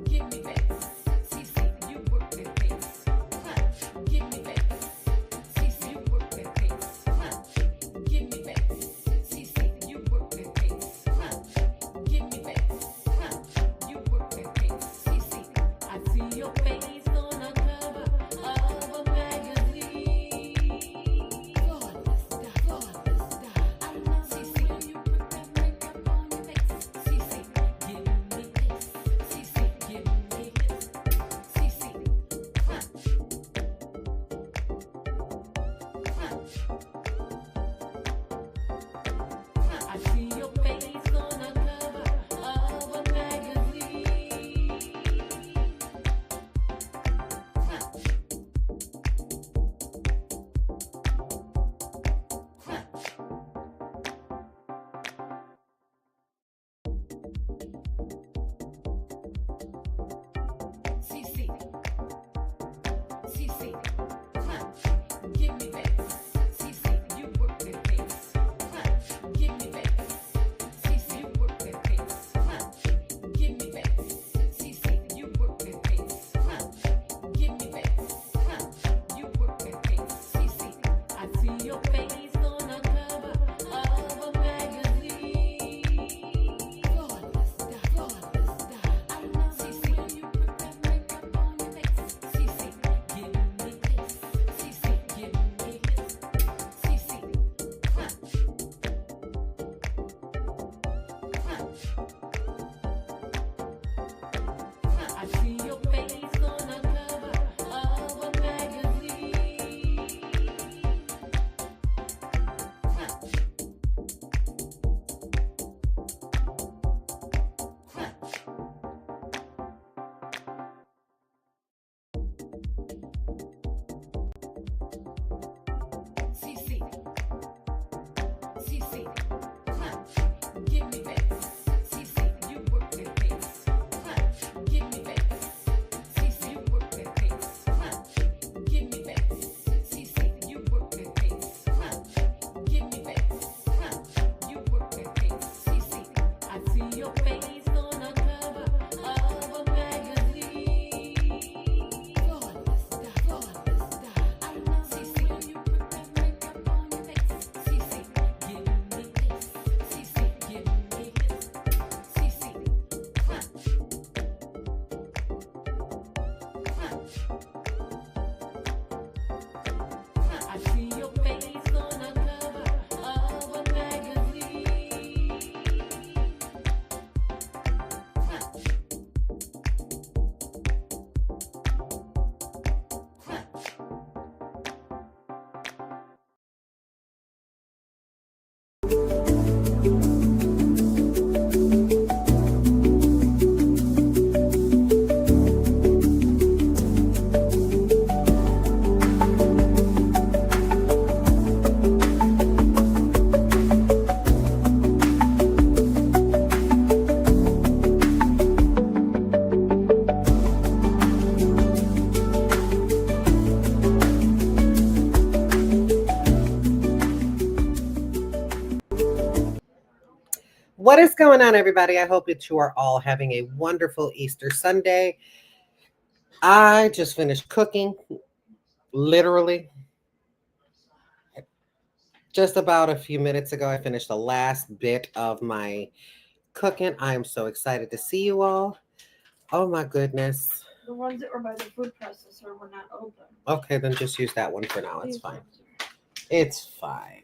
Give me back. CeeCee, you work that pace. Give me back. CeeCee, you work that pace. Give me back. CeeCee, you work that pace. Give me back. You work that pace. CeeCee, I see your face on a cover of a magazine. Flawless style. I love CeeCee when you put that makeup on your face. CeeCee, give me this. CeeCee, give me this. CeeCee, I see your face on a cover of a magazine. CeeCee, CeeCee, give me back. CeeCee, you work that pace. Give me back. CeeCee, you work that pace. Give me back. CeeCee, you work that pace. Give me back. You work that pace. CeeCee, I see your face on a cover of a magazine. Flawless style. I love CeeCee when you put that makeup on your face. CeeCee, give me this. CeeCee, give me this. CeeCee, I see your face on a cover of a magazine. CeeCee, CeeCee, give me back. CeeCee, you work that pace. Give me back. CeeCee, you work that pace. Give me back. CeeCee, you work that pace. Give me back. You work that pace. CeeCee, I see your face on a cover of a magazine. Flawless style. I love CeeCee when you put that makeup on your face. CeeCee, give me this. CeeCee, give me this. CeeCee, I see your face on a cover of a magazine. What is going on, everybody? I hope that you are all having a wonderful Easter Sunday. I just finished cooking, literally. Just about a few minutes ago, I finished the last bit of my cooking. I am so excited to see you all. Oh my goodness. The ones that were by the food processor were not open. Okay, then just use that one for now. It's These fine. ones are- It's fine.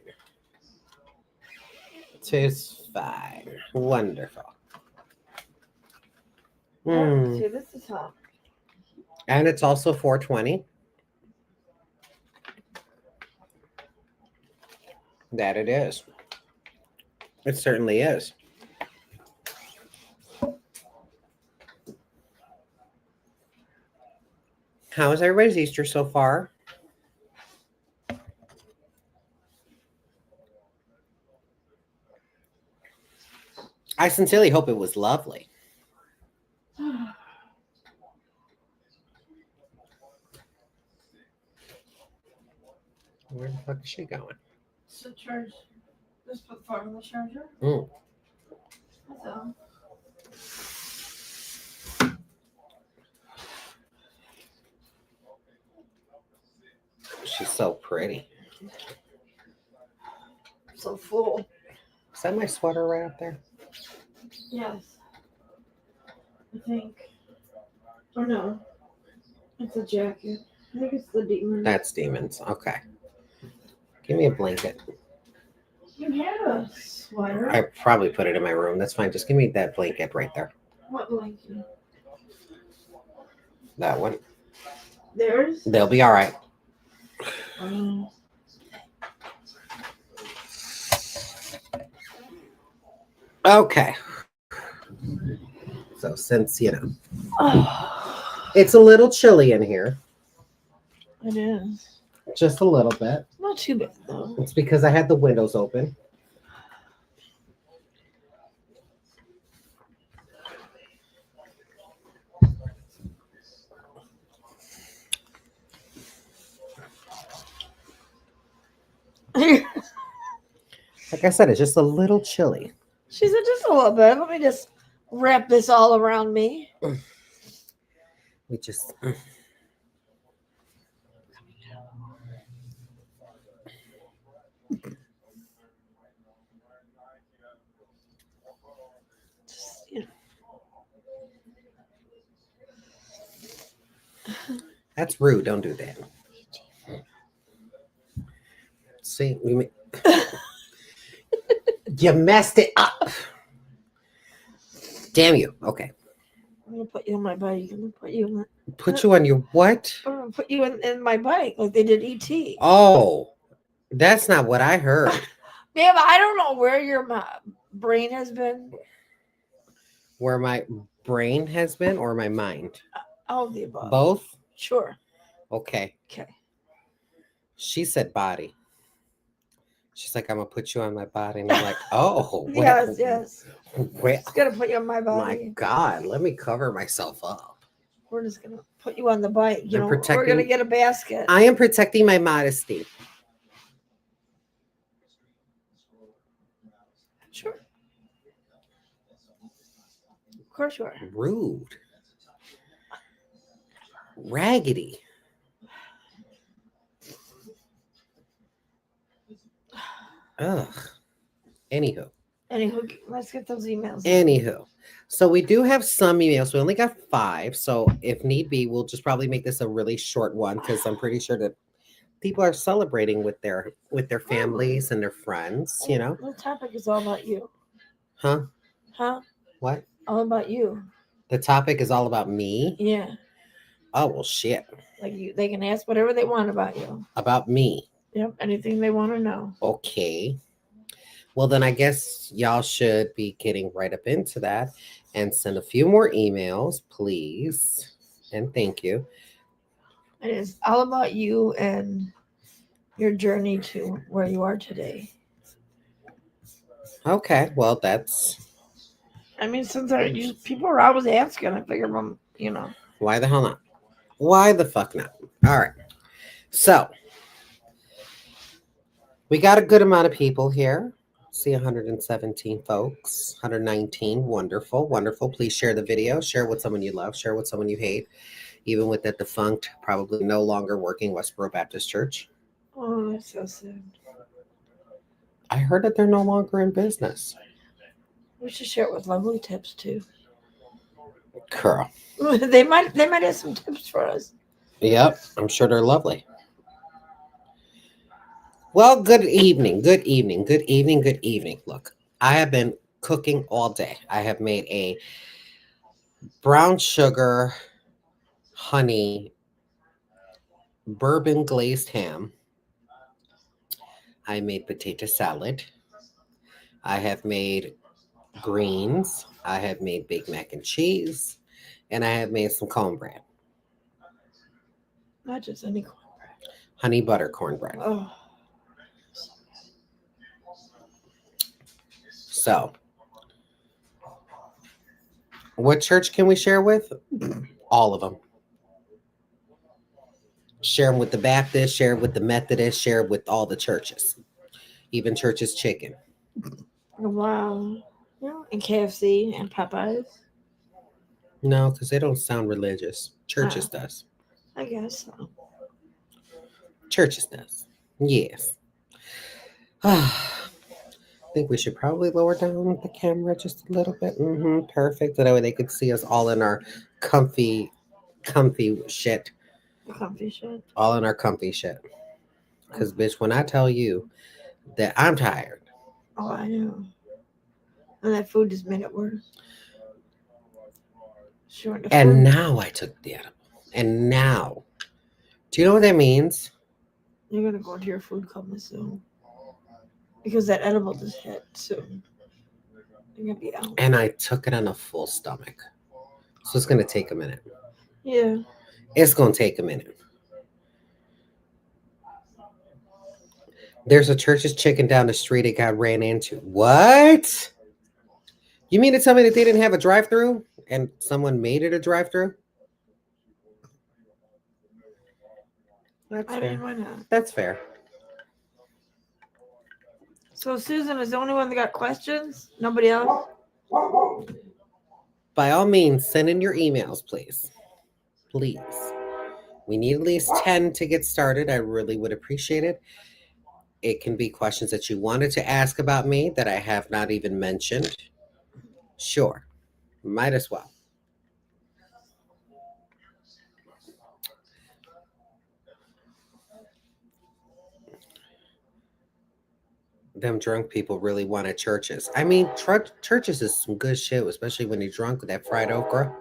It's fine. Wonderful. Oh, see, this is hot. And it's also 420. That it is. It certainly is. How is everybody's Easter so far? I sincerely hope it was lovely. Where the fuck is she going? So charge. Just put phone on the charger. Mm. That's all. she's so pretty. So full. Is that my sweater right up there? Yes. I think. Or no. It's a jacket. I think it's the demon. That's demons. Okay. Give me a blanket. You had a sweater. I probably put it in my room. That's fine. Just give me that blanket right there. What blanket? That one. Theirs? They'll be all right. Um, Okay. So since, oh, it's a little chilly in here, it is. just a little bit. Not too bad though. It's because I had the windows open. Like I said, it's just a little chilly. She said just a little bit. Let me just wrap this all around me. We just Just, you know. that's rude. Don't do that. See, you messed it up. Damn you. Okay. I'm gonna put you on my bike. I'm gonna put you in Put you on your what? I'm gonna put you in my bike like they did ET. Oh, that's not what I heard. Ma'am, I don't know where your brain has been. Where my brain has been or my mind? All of the above. Both? Sure. Okay. Okay. She said body. She's like, I'm gonna put you on my body. And I'm like, oh, Yes, yes. Well, It's gonna put you on my my body. God, let me cover myself up. We're just gonna put you on the bike. You I'm know, we're protecting- gonna get a basket. I am protecting my modesty. Sure. Of course you are. Rude. Raggedy. Ugh. Anywho. Anywho, let's get those emails. Anywho. So we do have some emails. We only got 5. So if need be, we'll just probably make this a really short one because I'm pretty sure that people are celebrating with their families and their friends, you know? The topic is all about you. Huh? Huh? What? All about you. The topic is all about me? Yeah. Oh, well, shit. Like they can ask whatever they want about you. About me. Yep. Anything they want to know. Okay. Well, then I guess y'all should be getting right up into that and send a few more emails, please. And thank you. It is all about you and your journey to where you are today. Okay. Well, that's... I mean, since people are always asking, I figure, you know. Why the hell not? Why the fuck not? All right. So, we got a good amount of people here. See 117 folks, 119. Wonderful, wonderful. Please share the video. Share with someone you love. Share with someone you hate. Even with that defunct, probably no longer working Westboro Baptist Church. Oh, that's so sad. I heard that they're no longer in business. We should share it with Lovely Tips too. Girl. they might have some tips for us. Yep, I'm sure they're lovely. Well, good evening, good evening, good evening, good evening. Look, I have been cooking all day. I have made a brown sugar, honey, bourbon glazed ham. I made potato salad. I have made greens. I have made Big Mac and cheese. And I have made some cornbread. Not just any cornbread. Honey butter cornbread. Oh. So, what church can we share with? All of them. Share them with the Baptist, share it with the Methodist, share it with all the churches. Even Church's Chicken. Wow. Yeah. And KFC and Popeyes. No, because they don't sound religious. Churches does. I guess so. Churches knows. Yes. I think we should probably lower down the camera just a little bit. Perfect. That way they could see us all in our comfy shit. Comfy shit. All in our comfy shit. Because, bitch, when I tell you that I'm tired. Oh, I know. And that food just made it worse. Sure. And now I took the edible. And now. Do you know what that means? You're going to go into your food coma soon. Because that edible just hit soon. You're going to be out. And I took it on a full stomach. So it's going to take a minute. Yeah. It's going to take a minute. There's a Church's chicken down the street it got ran into. What? You mean to tell me that they didn't have a drive-through and someone made it a drive-through? That's I fair. mean, why not? That's fair. So Susan is the only one that got questions? Nobody else? By all means, send in your emails, please. Please. We need at least 10 to get started. I really would appreciate it. It can be questions that you wanted to ask about me that I have not even mentioned. Sure. Might as well. Them drunk people really wanted churches. I mean, churches is some good shit, especially when you're drunk with that fried okra.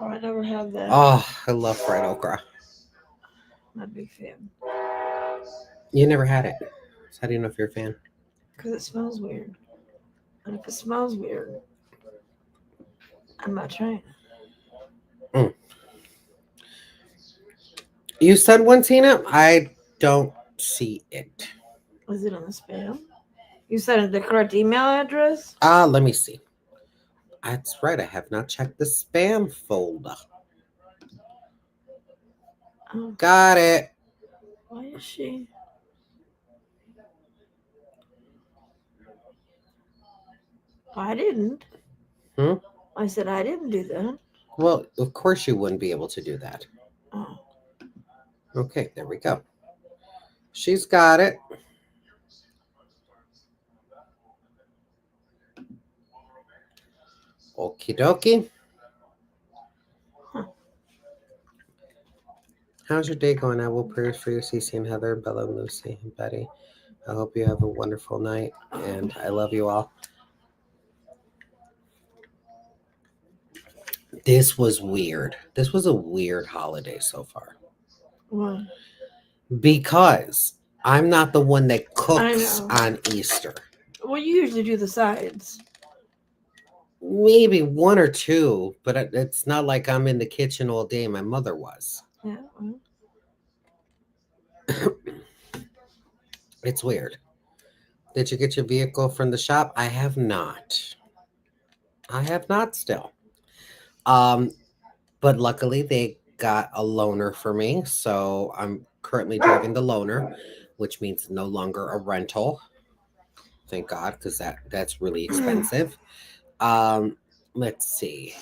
Oh, I never had that. Oh, I love fried okra. I'm not a big fan. You never had it. So how do you know if you're a fan? Because it smells weird. And if it smells weird, I'm not trying. You said one, Tina? I don't see it. Is it on the spam? You said the correct email address? Let me see. That's right. I have not checked the spam folder. Oh, Got it. why is she? I didn't. I said I didn't do that. Well, of course you wouldn't be able to do that. Oh. Okay, there we go. She's got it. Okie dokie. Huh. How's your day going? I will prayers for you, CeeCee and Heather, Bella, Lucy, and Betty. I hope you have a wonderful night, and I love you all. This was weird. This was a weird holiday so far. Why? Because I'm not the one that cooks know. on Easter. Well, you usually do the sides. Maybe one or two, but it's not like I'm in the kitchen all day. My mother was. Yeah. Well, It's weird. Did you get your vehicle from the shop? I have not. I have not still. But luckily they got a loaner for me, so I'm currently driving the loaner, which means no longer a rental. Thank God, because that's really expensive. Let's see.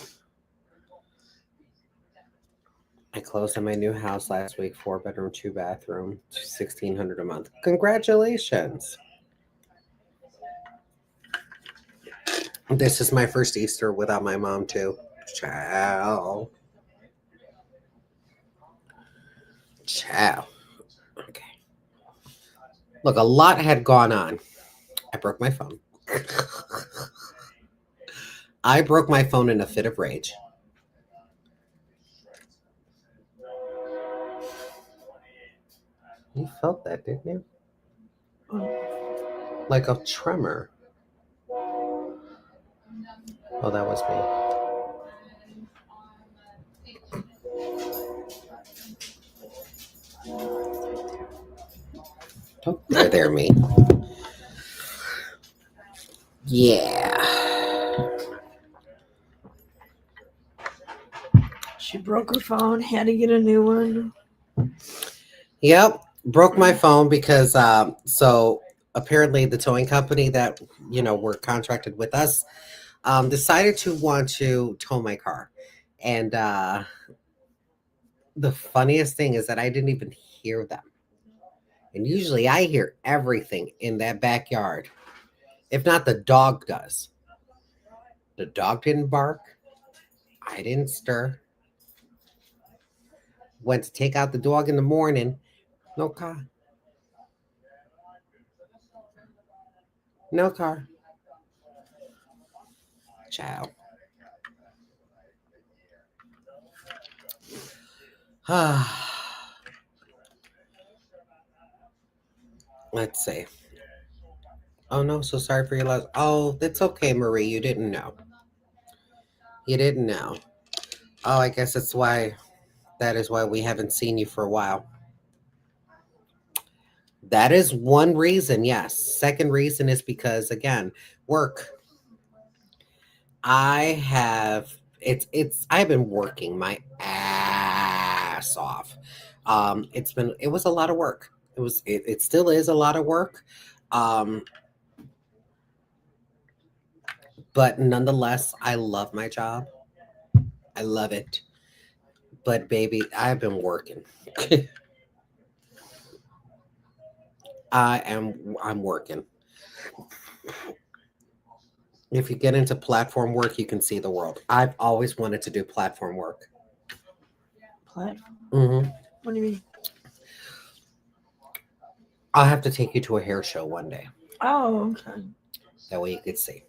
I closed on my new house last week, 4-bedroom, 2-bathroom, $1,600 a month. Congratulations. This is my first Easter without my mom too. Ciao. Ciao. Okay. Look, a lot had gone on. I broke my phone. I broke my phone in a fit of rage. You felt that, didn't you? Like a tremor. Oh, that was me. Oh, there, me. Yeah. she broke her phone, had to get a new one. Yep. Broke my phone because so apparently the towing company that were contracted with us decided to want to tow my car. And the funniest thing is that I didn't even hear them. And usually I hear everything in that backyard. If not, the dog does. The dog didn't bark. I didn't stir. Went to take out the dog in the morning. No car. No car. Child. Let's see. Oh no, so sorry for your loss. Oh, it's okay, Marie. You didn't know. You didn't know. Oh, I guess that's why. That is why we haven't seen you for a while. That is one reason, yes. Second reason is because again, work. I've been working my ass off. It was a lot of work. It still is a lot of work. Um, but nonetheless, I love my job. I love it. But baby, I've been working. I'm working. If you get into platform work, you can see the world. I've always wanted to do platform work. Platform? Hmm. What do you mean? I'll have to take you to a hair show one day. Oh, okay. That way you could see.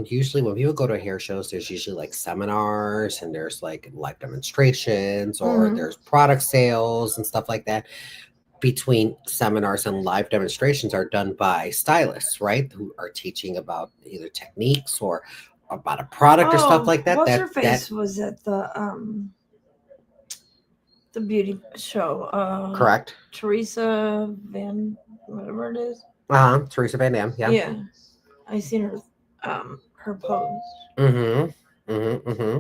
Usually when people go to hair shows, there's usually like seminars and there's like live demonstrations or Mhm. there's product sales and stuff like that. Between seminars and live demonstrations are done by stylists, right? Who are teaching about either techniques or about a product or stuff like that. What's That her face was at the beauty show. correct. Teresa Van, whatever it is. Teresa Van Dam. Yeah. Yeah, I seen her post. Mm-hmm. Mm-hmm. Mm-hmm.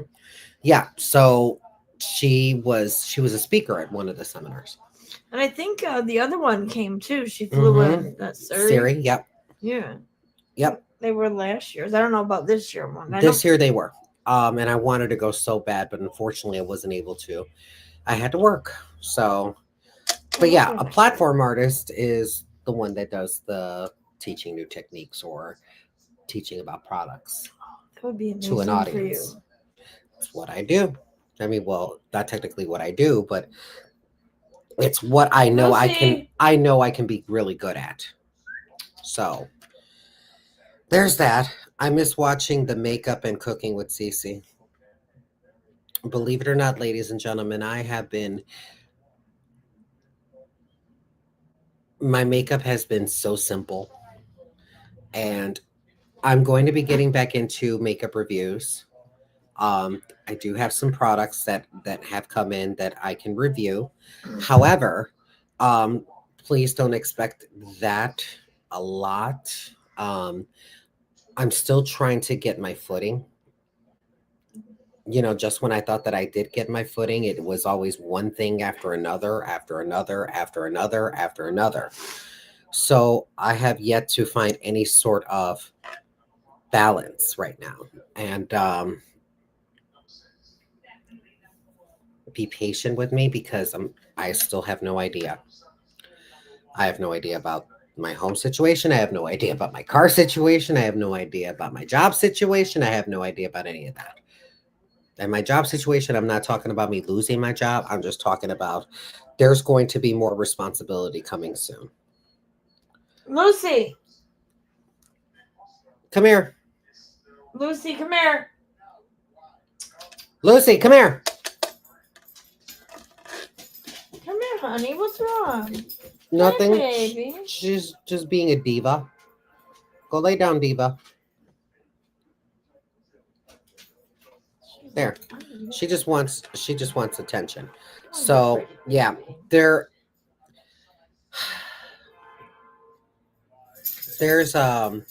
Yeah. So she was a speaker at one of the seminars. And I think the other one came too. She flew in. That's Siri. Yep. Yeah. Yep. They were last year's. I don't know about this year one. This year they were. And I wanted to go so bad, but unfortunately I wasn't able to. I had to work. So, but yeah, a platform artist is the one that does the teaching new techniques or teaching about products That would be to an amazing for audience. you. It's what I do. I mean, well, not technically what I do, but it's what I know I know I can be really good at. So, there's that. I miss watching the makeup and cooking with CeeCee. Believe it or not, ladies and gentlemen, my makeup has been so simple. And I'm going to be getting back into makeup reviews. I do have some products that have come in that I can review. However, please don't expect that a lot. I'm still trying to get my footing. Just when I thought that I did get my footing, it was always one thing after another, after another, after another, after another. So I have yet to find any sort of balance right now. And be patient with me because I still have no idea. I have no idea about my home situation. I have no idea about my car situation. I have no idea about my job situation. I have no idea about any of that. And my job situation, I'm not talking about me losing my job. I'm just talking about there's going to be more responsibility coming soon. Lucy, come here. Lucy, come here. Lucy, come here. Come here, honey. What's wrong? Nothing. Hi, baby. She's just being a diva. Go lay down, diva. There. She just wants attention. So yeah, there's I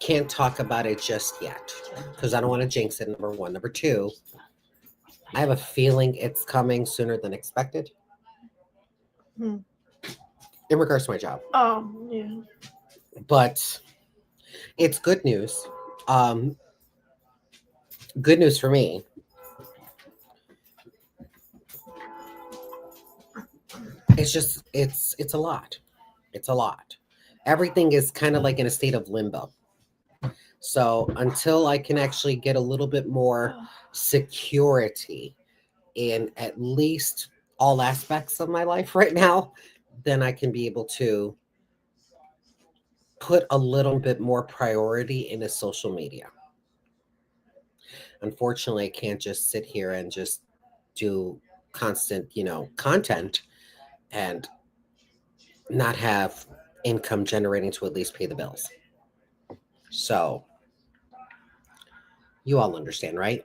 can't talk about it just yet because I don't want to jinx it. Number one. Number two, I have a feeling it's coming sooner than expected. In regards to my job. Oh, yeah. But it's good news. Good news for me it's a lot. It's a lot. Everything is kind of like in a state of limbo. So until I can actually get a little bit more security in at least all aspects of my life right now, then I can be able to put a little bit more priority into social media. Unfortunately, I can't just sit here and just do constant, content and not have income generating to at least pay the bills. So, you all understand, right?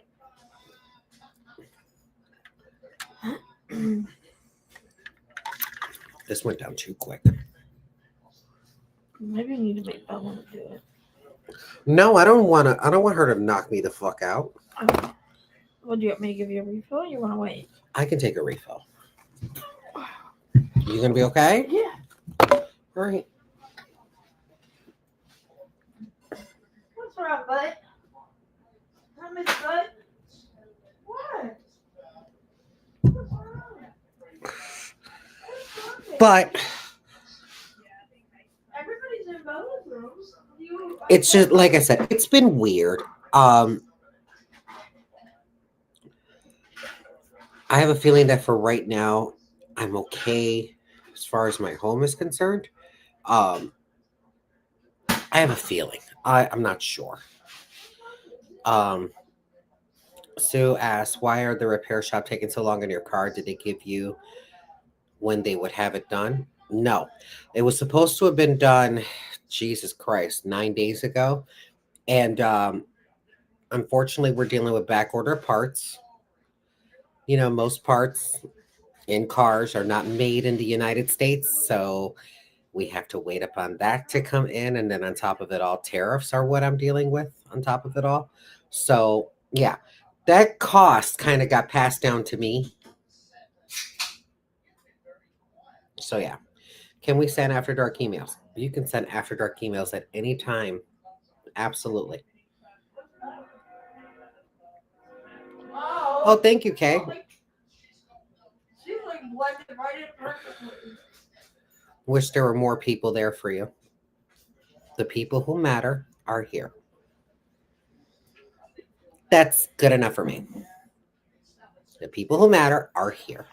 This went down too quick. Maybe you need to make Bella do it. No, I don't want to. I don't want her to knock me the fuck out. Okay. Well, do you want me to give you a refill or you want to wait? I can take a refill. You gonna be okay? Yeah. All right. What's wrong, bud? I miss bud. What? What's wrong? But Everybody's in Bella's rooms. it's just like I said, it's been weird. I have a feeling that for right now, I'm okay as far as my home is concerned. I have a feeling. I'm not sure. Sue asked, why are the repair shop taking so long on your car? Did they give you when they would have it done? No. It was supposed to have been done, Jesus Christ, 9 days ago. And unfortunately, we're dealing with back order parts. Most parts in cars are not made in the United States. So we have to wait upon that to come in. And then on top of it all, tariffs are what I'm dealing with on top of it all. So yeah, that cost kind of got passed down to me. So yeah. Can we send after dark emails? You can send after dark emails at any time. Absolutely. Oh, thank you, Kay. She's like blended right in perfectly. Wish there were more people there for you. The people who matter are here. That's good enough for me. The people who matter are here.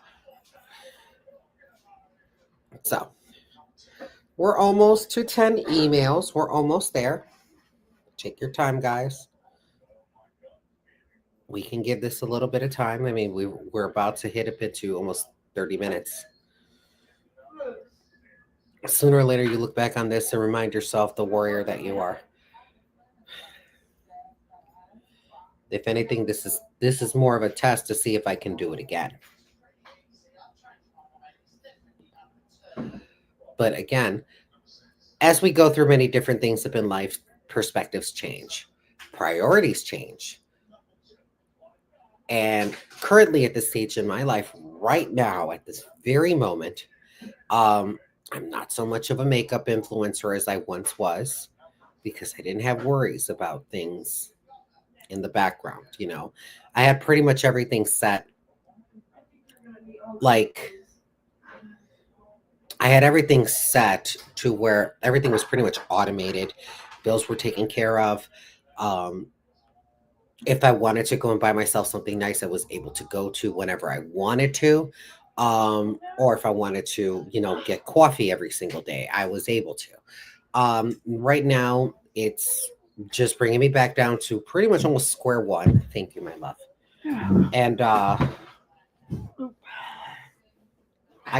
So, we're almost to 10 emails. We're almost there. Take your time, guys. We can give this a little bit of time. I mean, we're about to hit a bit to almost 30 minutes. Sooner or later, you look back on this and remind yourself the warrior that you are. If anything, this is more of a test to see if I can do it again. But again, as we go through many different things in life, perspectives change, priorities change. And currently at this stage in my life, right now, at this very moment, I'm not so much of a makeup influencer as I once was because I didn't have worries about things in the background. I had pretty much everything set. Like, I had everything set to where everything was pretty much automated. Bills were taken care of. If I wanted to go and buy myself something nice, I was able to go to whenever I wanted to. Or if I wanted to, get coffee every single day, I was able to. Right now, it's just bringing me back down to pretty much almost square one. Thank you, my love. And I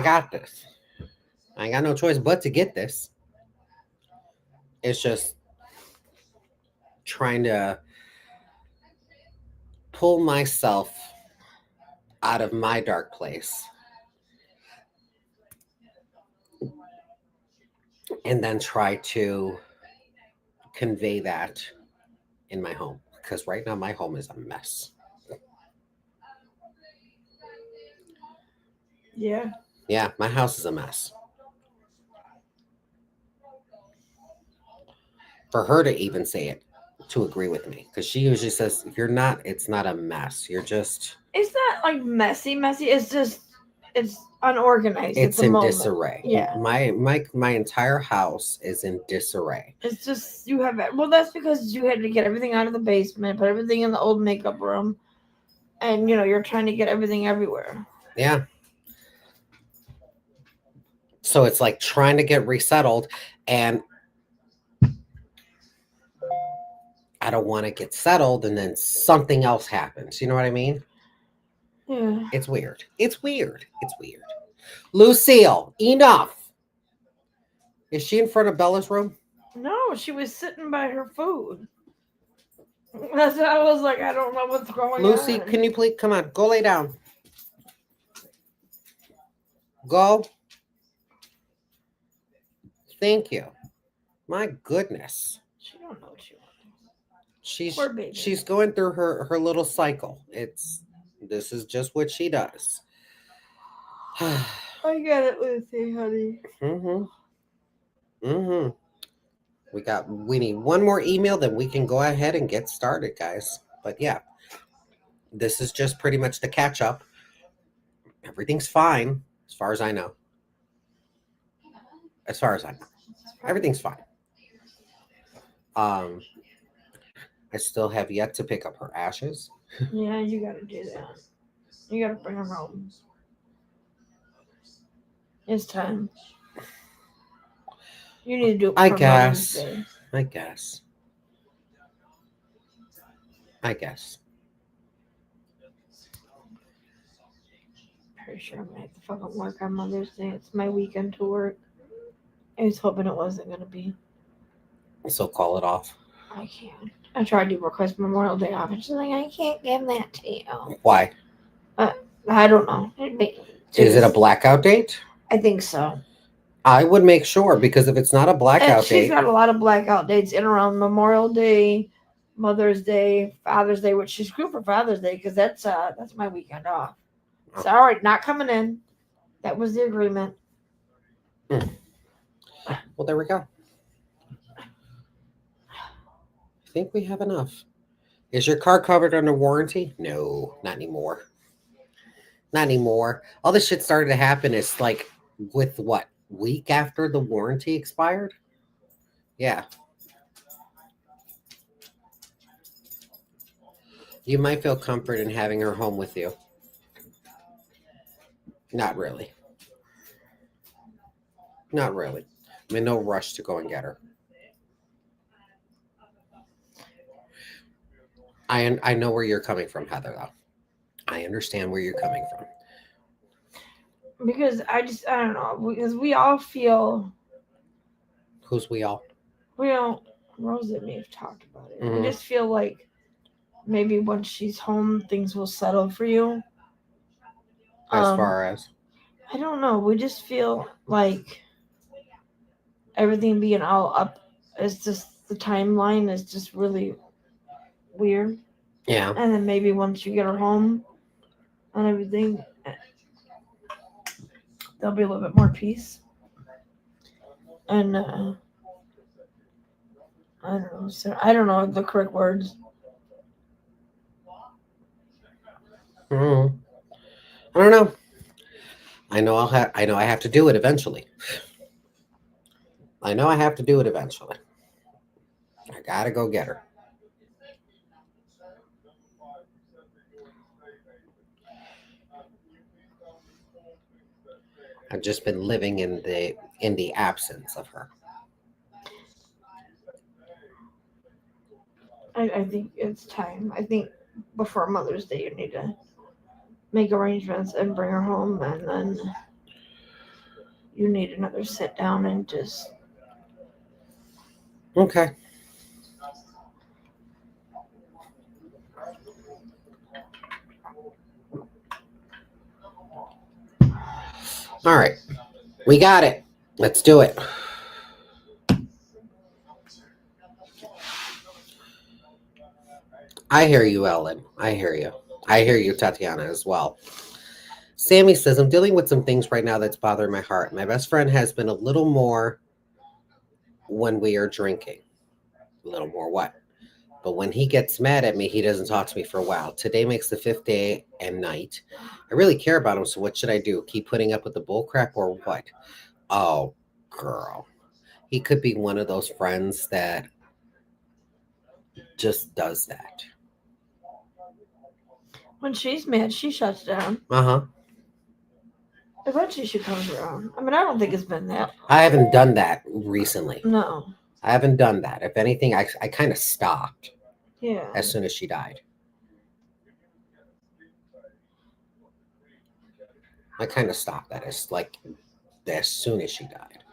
got this. I ain't got no choice but to get this. It's just trying to pull myself out of my dark place and then try to convey that in my home, because right now my home is a mess. Yeah, my house is a mess. For her to even say it, to agree with me, because she usually says, it's not a mess, you're just... It's not like messy. it's unorganized at It's the in moment. disarray. Yeah. My entire house is in disarray. It's just you have it. Well, that's because you had to get everything out of the basement, put everything in the old makeup room, and you're trying to get everything everywhere. Yeah. So it's like trying to get resettled, and I don't want to get settled and then something else happens. You know what I mean? Yeah. It's weird. It's weird. It's weird. Lucille, enough. Is she in front of Bella's room? No, she was sitting by her food. That's what I was like. I don't know what's going Lucy, on. can you please come on? Go lay down. Go. Thank you. My goodness. She don't know what she wants. She's Poor baby. she's going through her little cycle. This is just what she does. I get it, Lucy, honey. We need one more email, then we can go ahead and get started, guys. But yeah, this is just pretty much the catch up. Everything's fine as far as I know. As far as I know, everything's fine. I still have yet to pick up her ashes. Yeah, you gotta do that. You gotta bring her home. It's time. You need to do it. I for guess. Mother's Day. I guess. Pretty sure I'm gonna have to fucking work on Mother's Day. It's my weekend to work. I was hoping it wasn't gonna be. So call it off. I can't. I tried to request Memorial Day off, and she's like, "I can't give that to you." Why? I don't know. Is it a blackout date? I think so. I would make sure, because if it's not a blackout And she's date, got a lot of blackout dates in around Memorial Day, Mother's Day, Father's Day, which she's screwed for Father's Day because that's my weekend off. Oh. Sorry, not coming in. That was the agreement. Well, there we go. I think we have enough. Is your car covered under warranty? No, not anymore. Not anymore. All this shit started to happen is like with what? Week after the warranty expired? Yeah. You might feel comfort in having her home with you. Not really. Not really. I'm in no rush to go and get her. I know where you're coming from, Heather, though. I understand where you're coming from. Because I don't know. Because we all feel. Who's we all? We don't. Rose and me have talked about it. Mhm. We just feel like maybe once she's home, things will settle for you. As far as? I don't know. We just feel like everything being all up is just the timeline is just really weird. Yeah. And then maybe once you get her home and everything, there'll be a little bit more peace. And I don't know. So I don't know the correct words. I don't know. I know I have to do it eventually. I know I have to do it eventually. I gotta go get her. I've just been living in the absence of her. I think it's time. I think before Mother's Day, you need to make arrangements and bring her home, and then you need another sit down and just. Okay. All right. We got it. Let's do it. I hear you, Ellen. I hear you. I hear you, Tatiana, as well. Sammy says, I'm dealing with some things right now that's bothering my heart. My best friend has been a little more when we are drinking. A little more what? But when he gets mad at me, he doesn't talk to me for a while. Today makes the 5th day and night. I really care about him, so what should I do? Keep putting up with the bull crap or what? Oh, girl. He could be one of those friends that just does that. When she's mad, she shuts down. Uh-huh. Eventually she comes around. I mean, I don't think it's been that. I haven't done that recently. No. I haven't done that. If anything, I kind of stopped Yeah. as soon as she died. I kind of stopped that. It's like as soon as she died.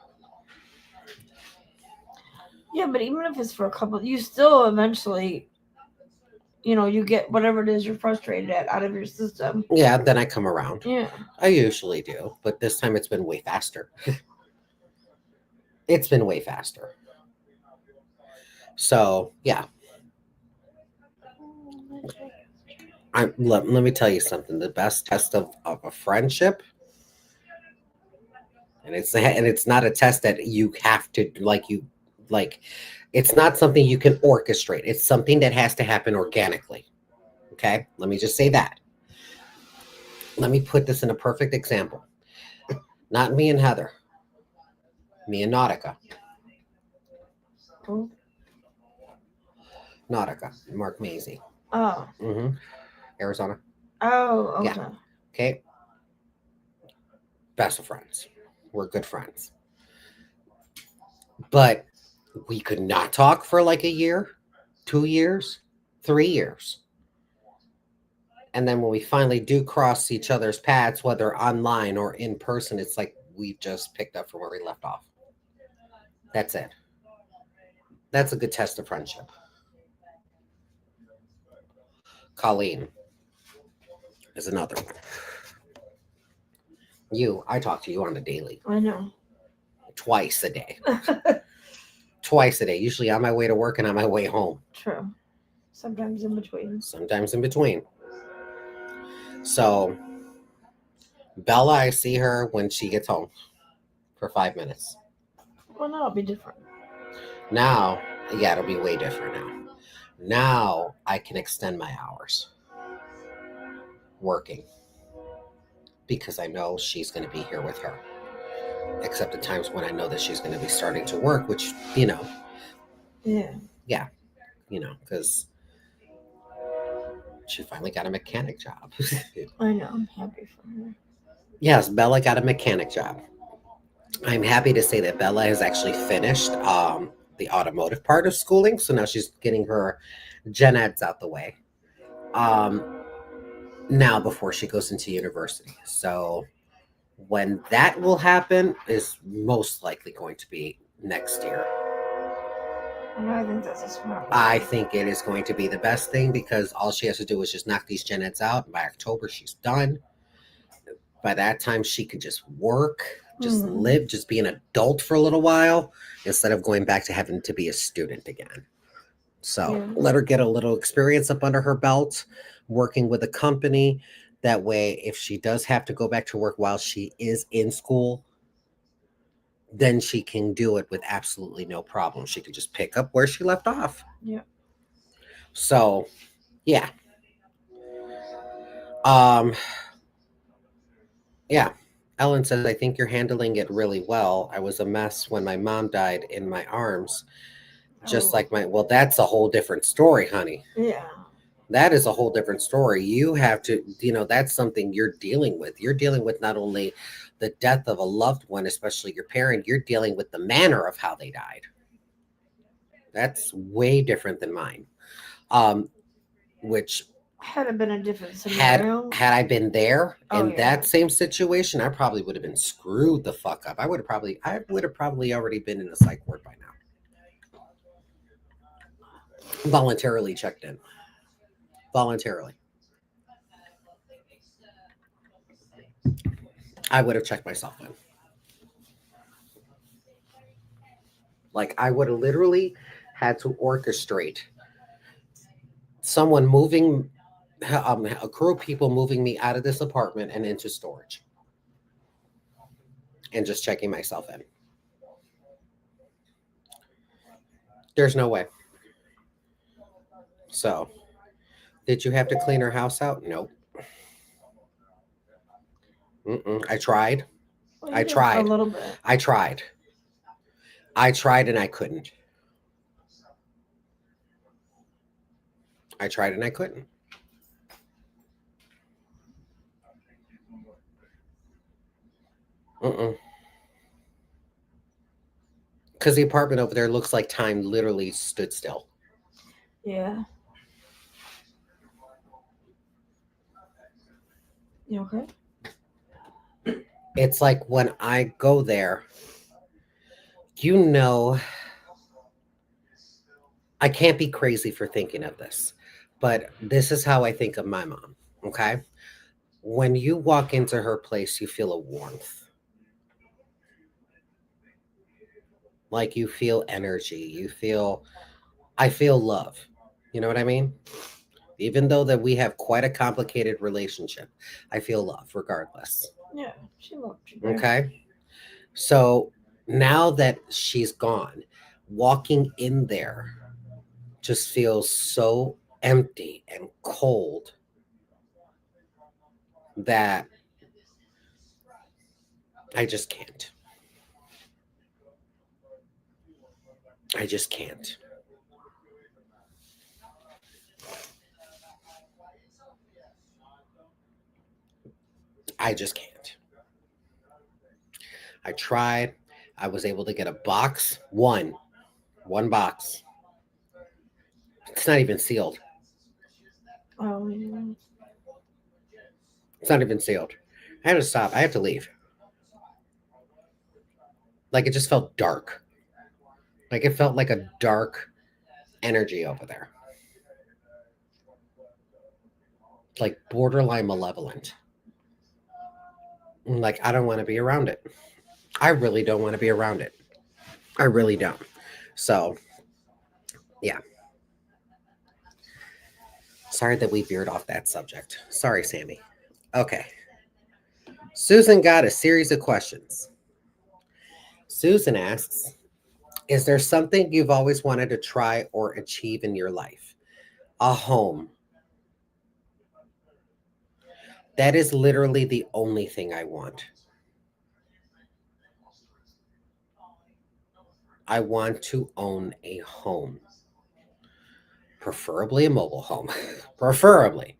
Yeah, but even if it's for a couple, you still eventually, you get whatever it is you're frustrated at out of your system. Yeah, then I come around. Yeah. I usually do, but this time it's been way faster. It's been way faster. So, yeah. Let me tell you something. The best test of a friendship, and it's not a test that you have to like. It's not something you can orchestrate. It's something that has to happen organically. Okay, let me just say that. Let me put this in a perfect example. Not me and Heather. Me and Nautica. Oh. Nautica. Mark Maisie. Oh. Arizona. Oh, okay. Yeah. Okay. Best of friends. We're good friends. But we could not talk for like a year, 2 years, 3 years. And then when we finally do cross each other's paths, whether online or in person, it's like we just picked up from where we left off. That's it. That's a good test of friendship. Colleen is another one. I talk to you on a daily. I know. Twice a day. Twice a day. Usually on my way to work and on my way home. True. Sometimes in between. Sometimes in between. So, Bella, I see her when she gets home for 5 minutes. Well, no, it'll be different. Now, yeah, it'll be way different now. Now I can extend my hours working because I know she's going to be here with her. Except at times when I know that she's going to be starting to work, which, Yeah. Because she finally got a mechanic job. I know. I'm happy for her. Yes, Bella got a mechanic job. I'm happy to say that Bella has actually finished the automotive part of schooling. So now she's getting her gen eds out the way. Now before she goes into university. So when that will happen is most likely going to be next year. And I think that's a smart one. I think it is going to be the best thing because all she has to do is just knock these gen eds out. By October, she's done. By that time, she could just work, just live, just be an adult for a little while instead of going back to having to be a student again. So let her get a little experience up under her belt, working with a company. That way, if she does have to go back to work while she is in school, then she can do it with absolutely no problem. She can just pick up where she left off. Yeah. So, yeah. Yeah. Ellen says, I think you're handling it really well. I was a mess when my mom died in my arms. Just like well, that's a whole different story, honey. Yeah. That is a whole different story. You have to, that's something you're dealing with. You're dealing with not only the death of a loved one, especially your parent, you're dealing with the manner of how they died. That's way different than mine. Which had it been a different scenario, had I been there in that same situation, I probably would have been screwed the fuck up. I would have probably already been in a psych ward by now. Voluntarily checked in. Voluntarily. I would have checked myself in. Like I would have literally had to orchestrate someone moving, a crew of people moving me out of this apartment and into storage. And just checking myself in. There's no way. So, did you have to clean her house out? Nope. Mm-mm. I tried. Well, I you did for a tried. little bit. I tried. I tried and I couldn't. I tried and I couldn't. Mm-mm. Because the apartment over there looks like time literally stood still. Yeah. You okay? It's like when I go there, you know, I can't be crazy for thinking of this, but this is how I think of my mom. Okay. When you walk into her place, you feel a warmth. Like you feel energy. I feel love. You know what I mean? Even though that we have quite a complicated relationship, I feel love regardless. Yeah. She loved you there. Okay. So now that she's gone, walking in there just feels so empty and cold that I just can't. I just can't. I just can't. I tried. I was able to get a box, one box. It's not even sealed. Oh, yeah. It's not even sealed. I had to stop. I had to leave. Like it just felt dark. Like it felt like a dark energy over there. Like borderline malevolent. Like I don't want to be around it. I really don't want to be around it. I really don't. So, yeah. Sorry that we veered off that subject. Sorry, Sammy. Okay. Susan got a series of questions. Susan asks, is there something you've always wanted to try or achieve in your life? A home. That is literally the only thing I want. I want to own a home, preferably a mobile home, preferably.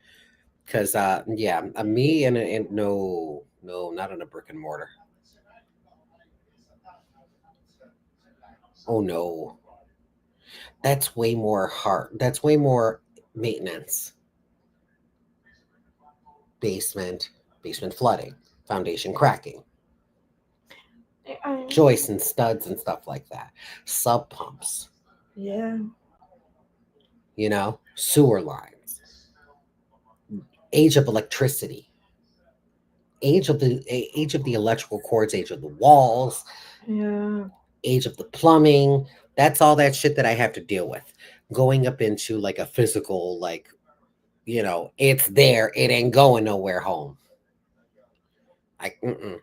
Because, yeah, me and no, no, not on a brick and mortar. Oh, no. That's way more hard. That's way more maintenance. Basement, basement flooding, foundation cracking, I, joists and studs and stuff like that. Sub pumps, yeah. sewer lines, age of electricity, age of the electrical cords, age of the walls, Yeah. age of the plumbing. That's all that shit that I have to deal with. Going up into like a physical, like, it's there. It ain't going nowhere home. Mm-mm.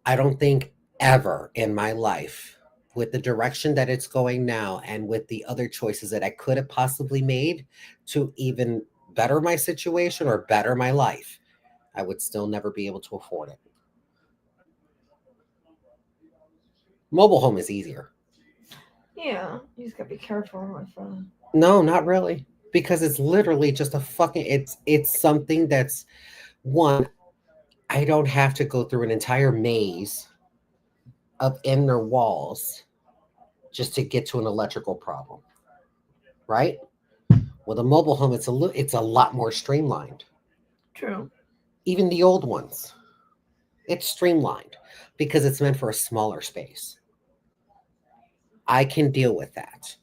I don't think ever in my life, with the direction that it's going now and with the other choices that I could have possibly made to even better my situation or better my life, I would still never be able to afford it. Mobile home is easier. Yeah. You just gotta be careful with. No, not really. Because it's literally just a fucking it's something that's one, I don't have to go through an entire maze of inner walls just to get to an electrical problem, right? With a mobile home, it's a lot more streamlined. True. Even the old ones, it's streamlined because it's meant for a smaller space. I can deal with that.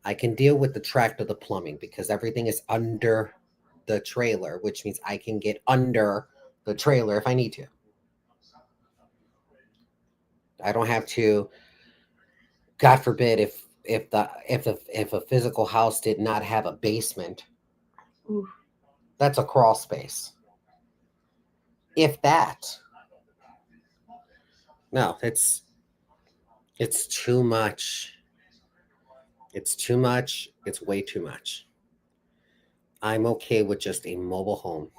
I can deal with the tract of the plumbing because everything is under the trailer, which means I can get under the trailer if I need to. I don't have to. God forbid if a physical house did not have a basement, Oof. that's a crawl space. If that, no, it's too much. It's too much. It's way too much. I'm okay with just a mobile home.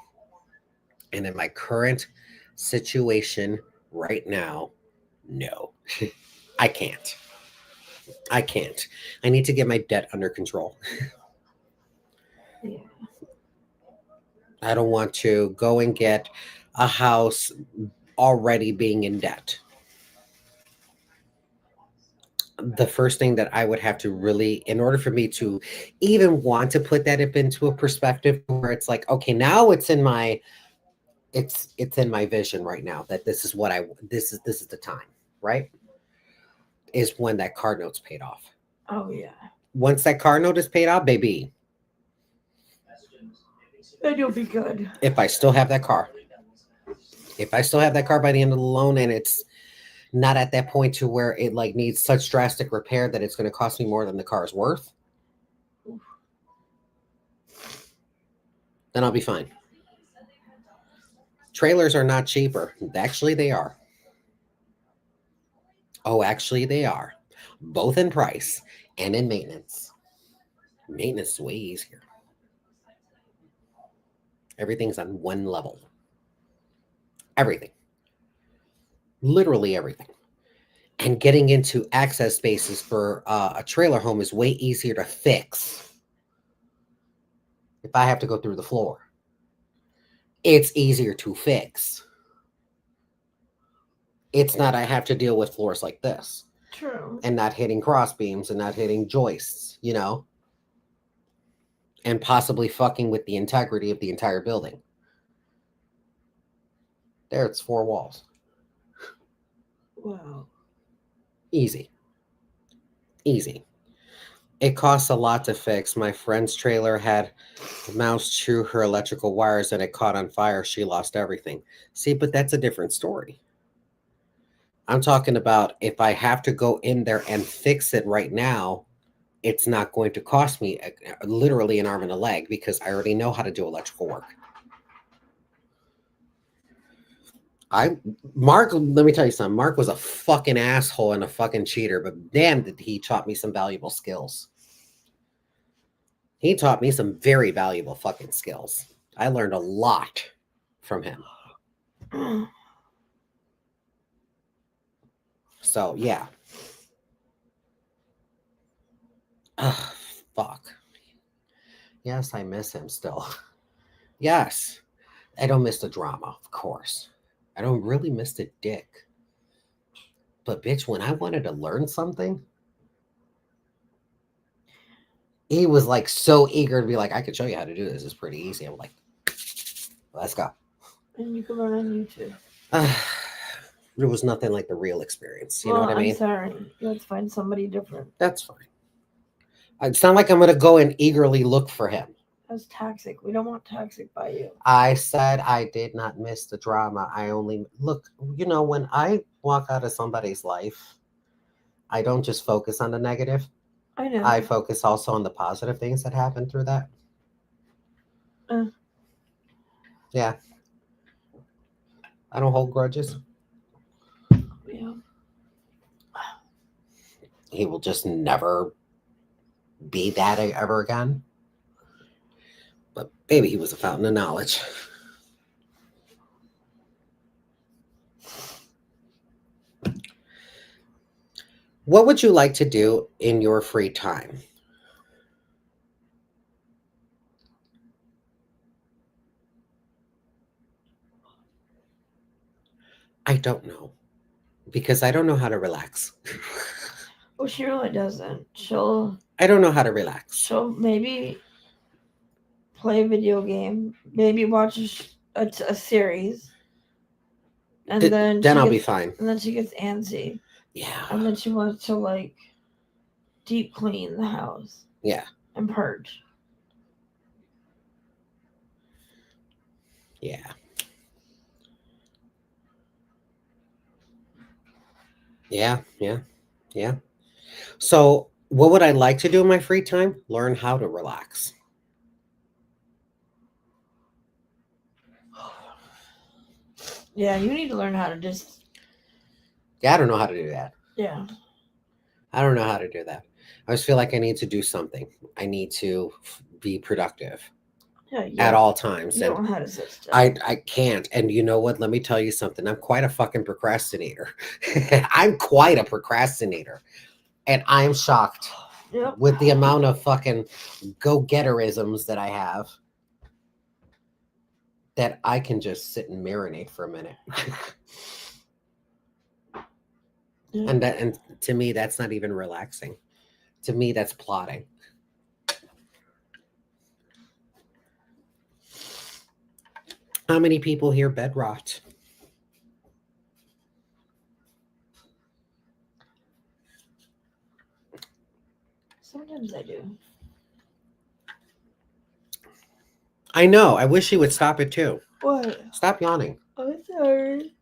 And in my current situation right now, no, I can't. I can't. I need to get my debt under control. Yeah. I don't want to go and get a house already being in debt. The first thing that I would have to really, in order for me to even want to put that up into a perspective where it's like, okay, now it's in my vision right now that this is what this is the time, right? Is when that car note's paid off. Oh yeah. Once that car note is paid off, baby, Then you'll be good. if I still have that car, if I still have that car by the end of the loan and it's not at that point to where it like needs such drastic repair that it's going to cost me more than the car is worth, then I'll be fine. Trailers are not cheaper. Actually, they are. Oh, actually, they are. Both in price and in maintenance. Maintenance is way easier. Everything's on one level. Everything. Literally everything. And getting into access spaces for a trailer home is way easier to fix if I have to go through the floor. It's easier to fix. It's not I have to deal with floors like this True. and not hitting cross beams and not hitting joists, and possibly fucking with the integrity of the entire building. There, it's 4 walls. Wow. Easy. Easy. It costs a lot to fix. My friend's trailer had mouse to her electrical wires and it caught on fire. She lost everything. See, but that's a different story. I'm talking about if I have to go in there and fix it right now, it's not going to cost me literally an arm and a leg because I already know how to do electrical work. Mark, let me tell you something. Mark was a fucking asshole and a fucking cheater, but damn, did he taught me some valuable skills. He taught me some very valuable fucking skills. I learned a lot from him. So, yeah. Ugh, fuck. Yes, I miss him still. Yes. I don't miss the drama, of course. I don't really miss the dick. But bitch, when I wanted to learn something, he was like so eager to be like, I could show you how to do this. It's pretty easy. I'm like, let's go. And you can learn on YouTube. There was nothing like the real experience. You Well, know what I mean? I'm sorry. Let's find somebody different. That's fine. It's not like I'm going to go and eagerly look for him. That's toxic. We don't want toxic by you. I said I did not miss the drama. I only look, when I walk out of somebody's life, I don't just focus on the negative. I know. I focus also on the positive things that happen through that. Yeah. I don't hold grudges. Yeah. He will just never be that ever again. But baby, he was a fountain of knowledge. What would you like to do in your free time? I don't know. Because I don't know how to relax. Well, she really doesn't. I don't know how to relax. She'll maybe play a video game, maybe watch a series, and then I'll be fine. And then she gets antsy. Yeah. And then she wants to like deep clean the house. Yeah. And purge. Yeah. Yeah. So, what would I like to do in my free time? Learn how to relax. Yeah, you need to learn how to just. Yeah, I don't know how to do that. Yeah. I don't know how to do that. I just feel like I need to do something. I need to be productive. at all times. You And don't know how to sit still. I can't. And you know what? Let me tell you something. I'm quite a fucking procrastinator. I'm quite a procrastinator. And I'm shocked Yep. with the amount of fucking go-getterisms that I have that I can just sit and marinate for a minute. Yeah. And to me, that's not even relaxing. To me, that's plotting. How many people here bed rot? Sometimes I do. I know. I wish you would stop it too. What? Stop yawning. I'm sorry.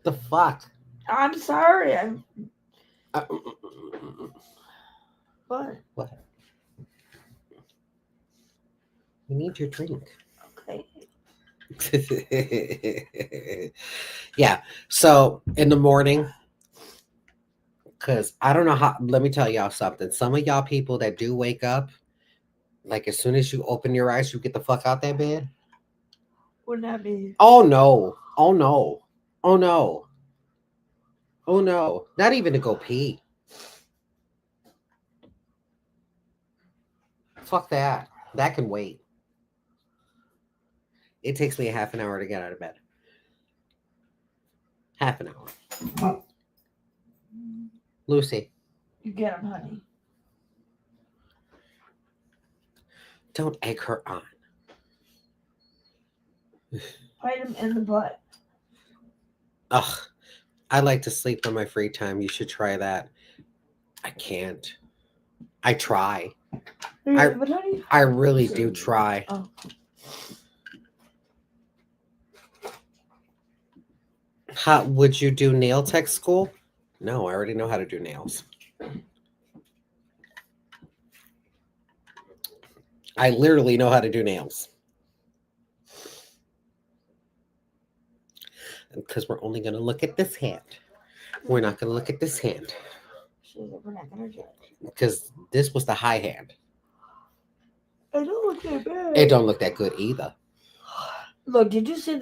The fuck? I'm sorry. I'm Uh, what? what? You need your drink. Okay. Yeah. So in the morning, because I don't know how, let me tell y'all something. Some of y'all people that do wake up, like as soon as you open your eyes, you get the fuck out that bed. Wouldn't that be? Oh no. Oh no. Oh no. Oh no. Not even to go pee. Fuck that. That can wait. It takes me a half an hour to get out of bed. Half an hour. Lucy, You get him, honey. don't egg her on. Bite him in the butt. Ugh. I like to sleep on my free time. You should try that. I can't. I try. Yeah, but honey. I really do try. Oh. How would you do nail tech school? No, I already know how to do nails. I literally know how to do nails. Because we're only going to look at this hand. We're not going to look at this hand. She's like, we're not gonna judge. Because this was the high hand. I don't look that bad. It don't look that good either. Look, did you see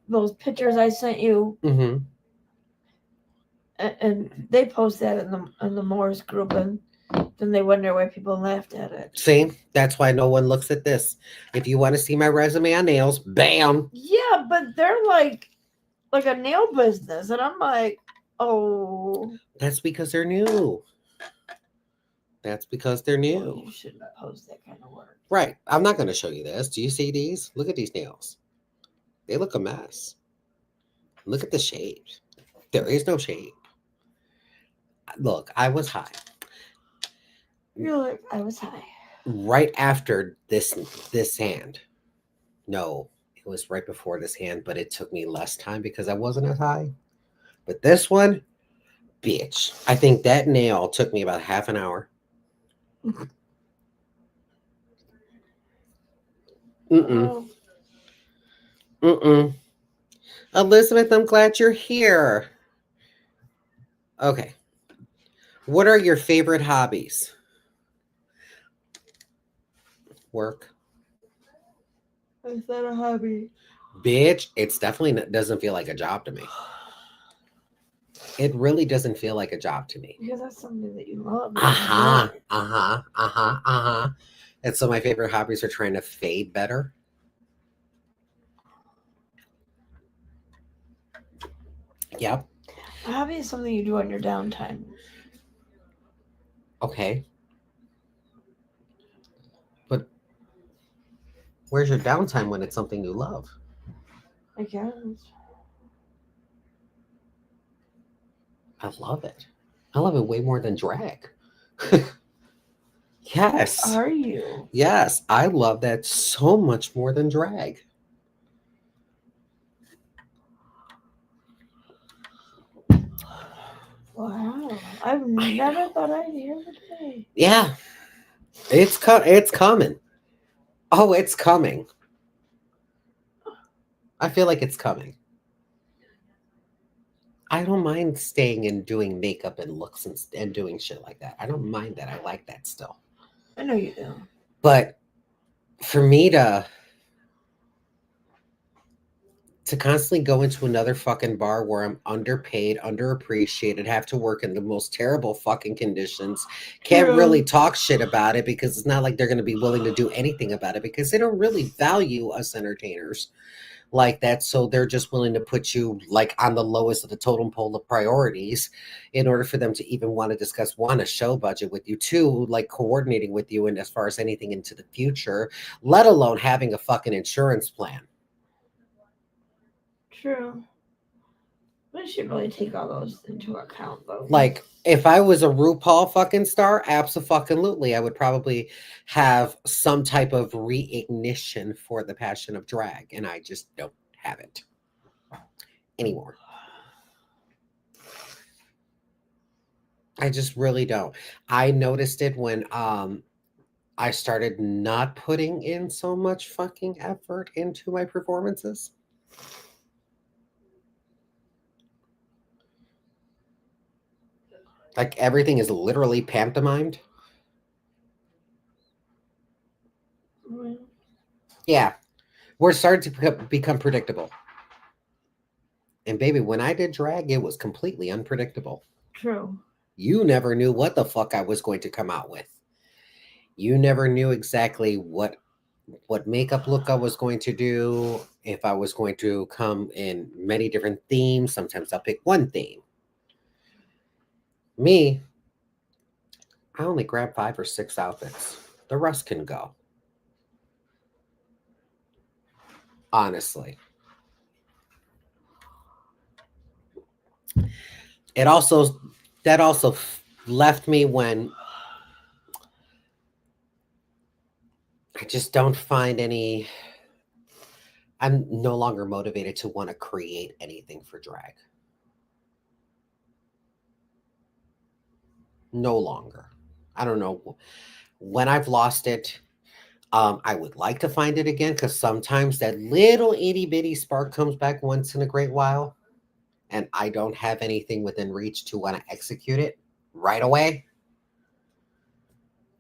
those pictures I sent you? Mm-hmm. And they post that in the Morris group, and then they wonder why people laughed at it. See, that's why no one looks at this. If you want to see my resume on nails, bam. Yeah, but they're like a nail business, and I'm like, oh. That's because they're new. That's because they're Well, new. you shouldn't post that kind of work. Right. I'm not going to show you this. Do you see these? Look at these nails. They look a mess. Look at the shape. There is no shape. Look, I was high. You're like, I was high. Right after this hand. No, it was right before this hand, but it took me less time because I wasn't as high. But this one, bitch. I think that nail took me about half an hour. Mm-mm. Mm-mm. Elizabeth, I'm glad you're here. Okay. What are your favorite hobbies? Work. Is that a hobby? Bitch, it's definitely doesn't feel like a job to me. It really doesn't feel like a job to me. Because that's something that you love. And so my favorite hobbies are trying to fade better. Yep. A hobby is something you do on your downtime. Okay. But where's your downtime when it's something you love? I guess. I love it. I love it way more than drag. Yes. Are you? Yes. I love that so much more than drag. Wow. I've never thought I'd hear the day. Yeah. It's coming. Oh, it's coming. I feel like it's coming. I don't mind staying and doing makeup and looks and doing shit like that. I don't mind that. I like that still. I know you do. But for me to constantly go into another fucking bar where I'm underpaid, underappreciated, have to work in the most terrible fucking conditions, can't True. really talk shit about it because it's not like they're going to be willing to do anything about it because they don't really value us entertainers like that. So they're just willing to put you like on the lowest of the totem pole of priorities in order for them to even want to discuss one, a show budget with you, two, like coordinating with you and as far as anything into the future, let alone having a fucking insurance plan. True. We should really take all those into account, though. Like, if I was a RuPaul fucking star, absolutely, I would probably have some type of reignition for the passion of drag, and I just don't have it anymore. I just really don't. I noticed it when I started not putting in so much fucking effort into my performances. Like everything is literally pantomimed. Mm, Yeah, we're starting to become predictable. And baby, when I did drag, it was completely unpredictable. True. You never knew what the fuck I was going to come out with. You never knew exactly what makeup look I was going to do, if I was going to come in many different themes. Sometimes I'll pick one theme. Me, I only grab 5 or 6 outfits. The rest can go. Honestly. It also left me when I just don't find any. I'm no longer motivated to want to create anything for drag. No longer. I don't know when I've lost it. I would like to find it again because sometimes that little itty bitty spark comes back once in a great while, and I don't have anything within reach to want to execute it right away.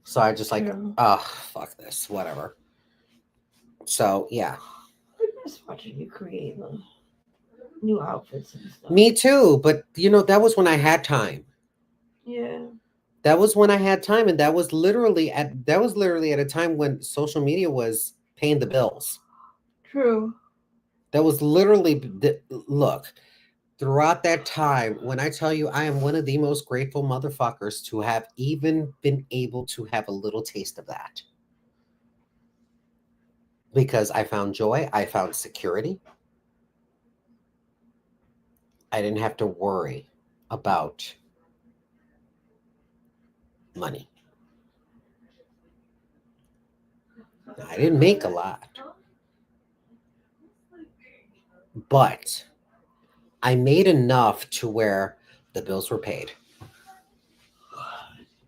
So I just like, True. oh, fuck this, whatever. So yeah. I miss watching you create the new outfits and stuff. Me too, but that was when I had time. Yeah. That was when I had time, and that was literally at a time when social media was paying the bills. True. That was literally look, throughout that time, when I tell you I am one of the most grateful motherfuckers to have even been able to have a little taste of that. Because I found joy, I found security. I didn't have to worry about money. I didn't make a lot, but I made enough to where the bills were paid.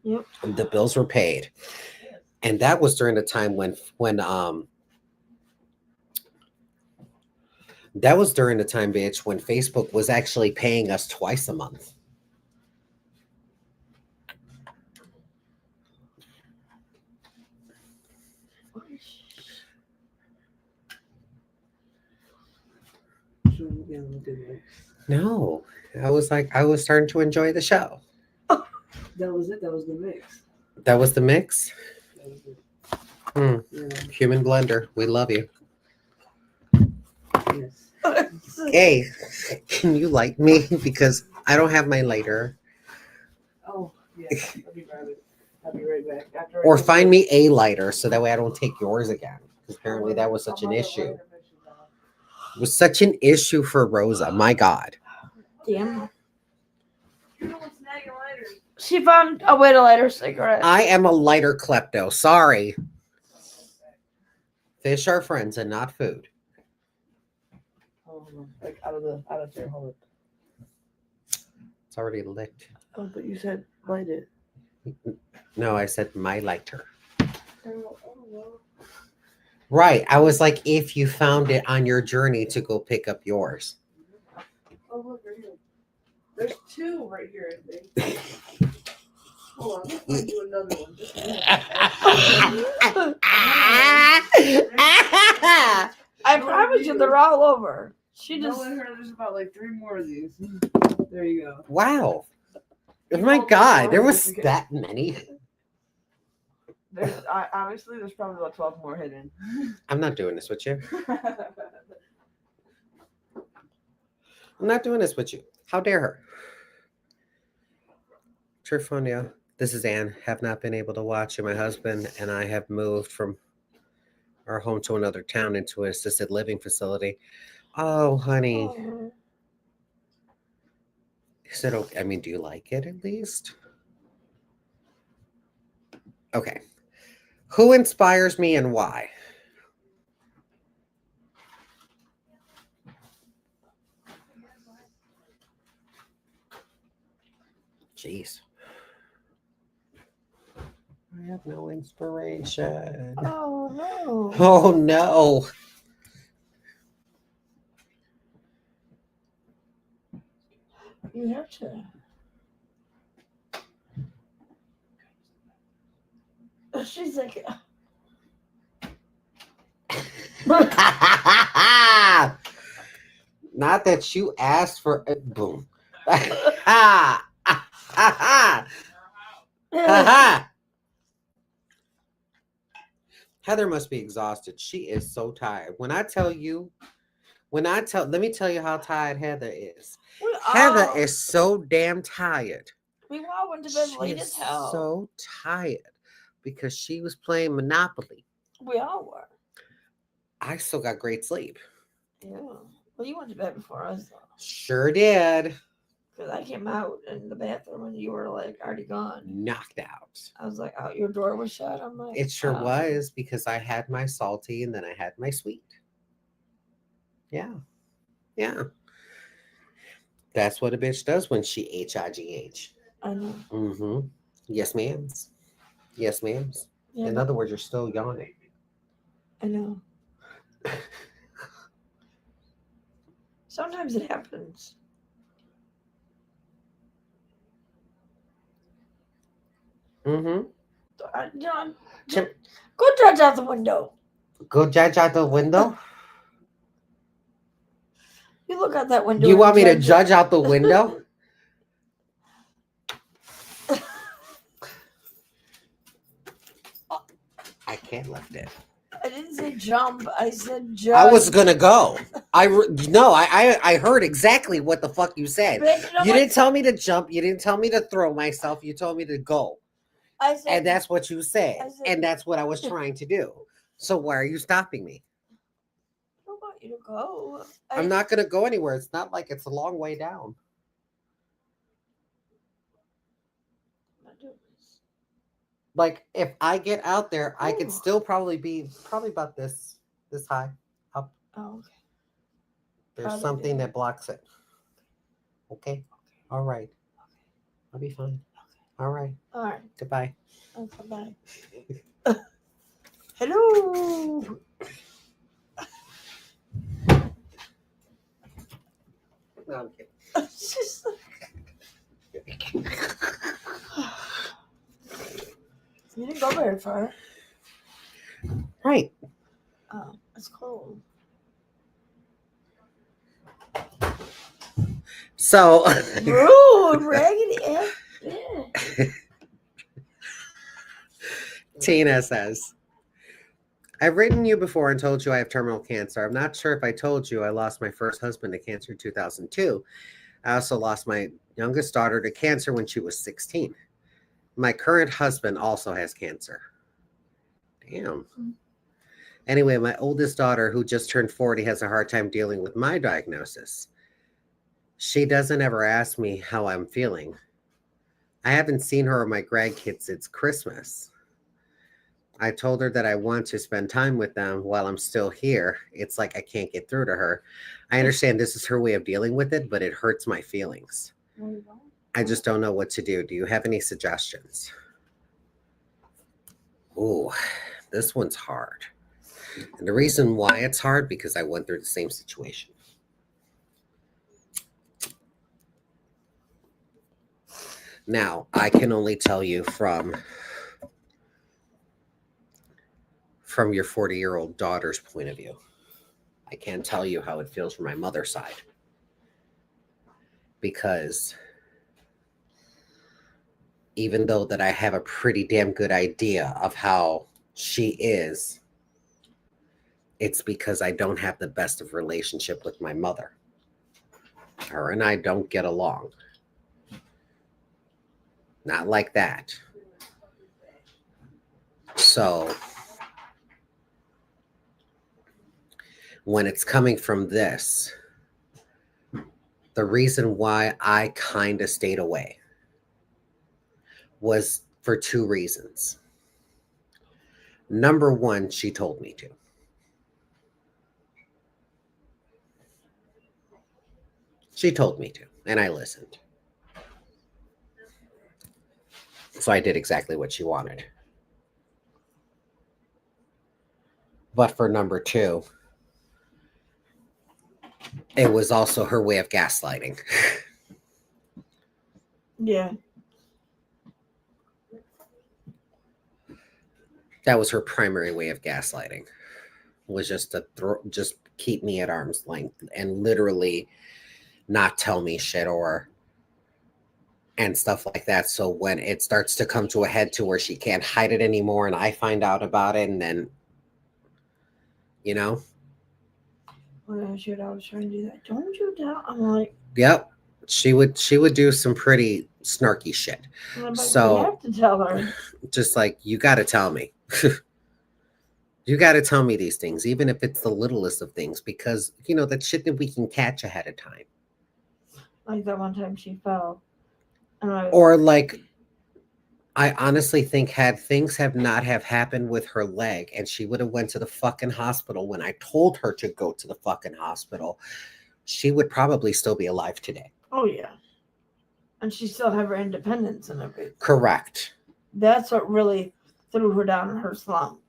Yep. The bills were paid. And that was during the time when that was during the time, bitch, when Facebook was actually paying us twice a month. No, I was starting to enjoy the show. That was it. That was the mix. That was the mix. That was it. Yeah. Human blender, we love you. Yes. Hey, can you light me? Because I don't have my lighter. Oh, yeah. I'll be right back. After Or find me a lighter so that way I don't take yours again. Because apparently that was such an issue. It was such an issue for Rosa. My God. Damn. You don't snag a lighter. She found a way to light her cigarette. I am a lighter klepto. Sorry. Fish are friends and not food. Oh, like out of there. Hold it. It's already lit. Oh, but you said light it. No, I said my lighter. Oh, well. Right. I was like, if you found it on your journey to go pick up yours. Oh, look, right here. There's two right here, I think. Hold on, let's find you another one. Just a minute. I promise you, they're all over. She just. Knowing her, there's about like 3 more of these. There you go. Wow. Oh You my called God, before, there was just in case. that many. Honestly, there's probably about 12 more hidden. I'm not doing this with you. I'm not doing this with you. How dare her? Trifonia, this is Anne. Have not been able to watch you. My husband and I have moved from our home to another town into an assisted living facility. Oh, honey. Oh. Is it okay? I mean, do you like it at least? Okay. Who inspires me and why? Jeez. I have no inspiration. Oh no. Oh no. You have to. She's like. Not that you asked for it. Boom. Heather must be exhausted. She is so tired. Let me tell you how tired Heather is. Heather is so damn tired. We all went to bed She late is as hell. so tired because she was playing Monopoly. We all were. I still got great sleep. Yeah. Well, you went to bed before us, though. Sure did. Because I came out in the bathroom and you were like already gone. Knocked out. I was like, oh, your door was shut. I'm like, It sure oh. was because I had my salty and then I had my sweet. Yeah. Yeah. That's what a bitch does when she HIGH. I know. Mm-hmm. Yes, ma'ams. Yes, ma'ams. Yeah, In other words, you're still yawning. I know. Sometimes it happens. Mm-hmm. John, go judge out the window. Go judge out the window? You look out that window. You and want me to judge it. out the window? I can't lift it. I didn't say jump. I said judge. I was gonna go. I heard exactly what the fuck you said. But you know You what? didn't tell me to jump. You didn't tell me to throw myself. You told me to go. I said, And that's what you said. I said- And that's what I was trying to do. So why are you stopping me? I don't want you to go. I'm not gonna go anywhere. It's not like it's a long way down. I'm not doing this. Like if I get out there, I could still probably be about this high up. Oh, okay. There's Probably something do. that blocks it. Okay. All right. I'll be fine. All right. All right. Goodbye. Okay, bye. Hello. No, I'm kidding. It's just you didn't go very far. Right. Oh, it's cold. So Rude, raggedy ass bitch. Tina says, I've written you before and told you I have terminal cancer. I'm not sure if I told you I lost my first husband to cancer in 2002. I also lost my youngest daughter to cancer when she was 16. My current husband also has cancer. Damn. Anyway, my oldest daughter, who just turned 40, has a hard time dealing with my diagnosis. She doesn't ever ask me how I'm feeling. I haven't seen her or my grandkids since Christmas. I told her that I want to spend time with them while I'm still here. It's like I can't get through to her. I understand this is her way of dealing with it, but it hurts my feelings. I just don't know what to do. Do you have any suggestions? Ooh, this one's hard. And the reason why it's hard, because I went through the same situation. Now, I can only tell you from your 40-year-old daughter's point of view. I can't tell you how it feels from my mother's side. Because even though that I have a pretty damn good idea of how she is, it's because I don't have the best of relationship with my mother. Her and I don't get along. Not like that. So when it's coming from this, the reason why I kind of stayed away was for two reasons. Number one, she told me to. She told me to, and I listened. So I did exactly what she wanted. But for number two, it was also her way of gaslighting. Yeah. That was her primary way of gaslighting. Was just to just keep me at arm's length and literally not tell me shit and stuff like that. So when it starts to come to a head to where she can't hide it anymore and I find out about it, and then, you know. Well, shit, I was trying to do that. Don't you tell? I'm like, Yep. She would do some pretty snarky shit. I'm like, So you have to tell her. just like, you got to tell me. You got to tell me these things, even if it's the littlest of things, because, you know, that shit that we can catch ahead of time. Like that one time she fell. And Or like, I honestly think had things have not have happened with her leg and she would have went to the fucking hospital when I told her to go to the fucking hospital, she would probably still be alive today. oh, yeah. And she still have her independence and everything. Correct. That's what really threw her down in her slump,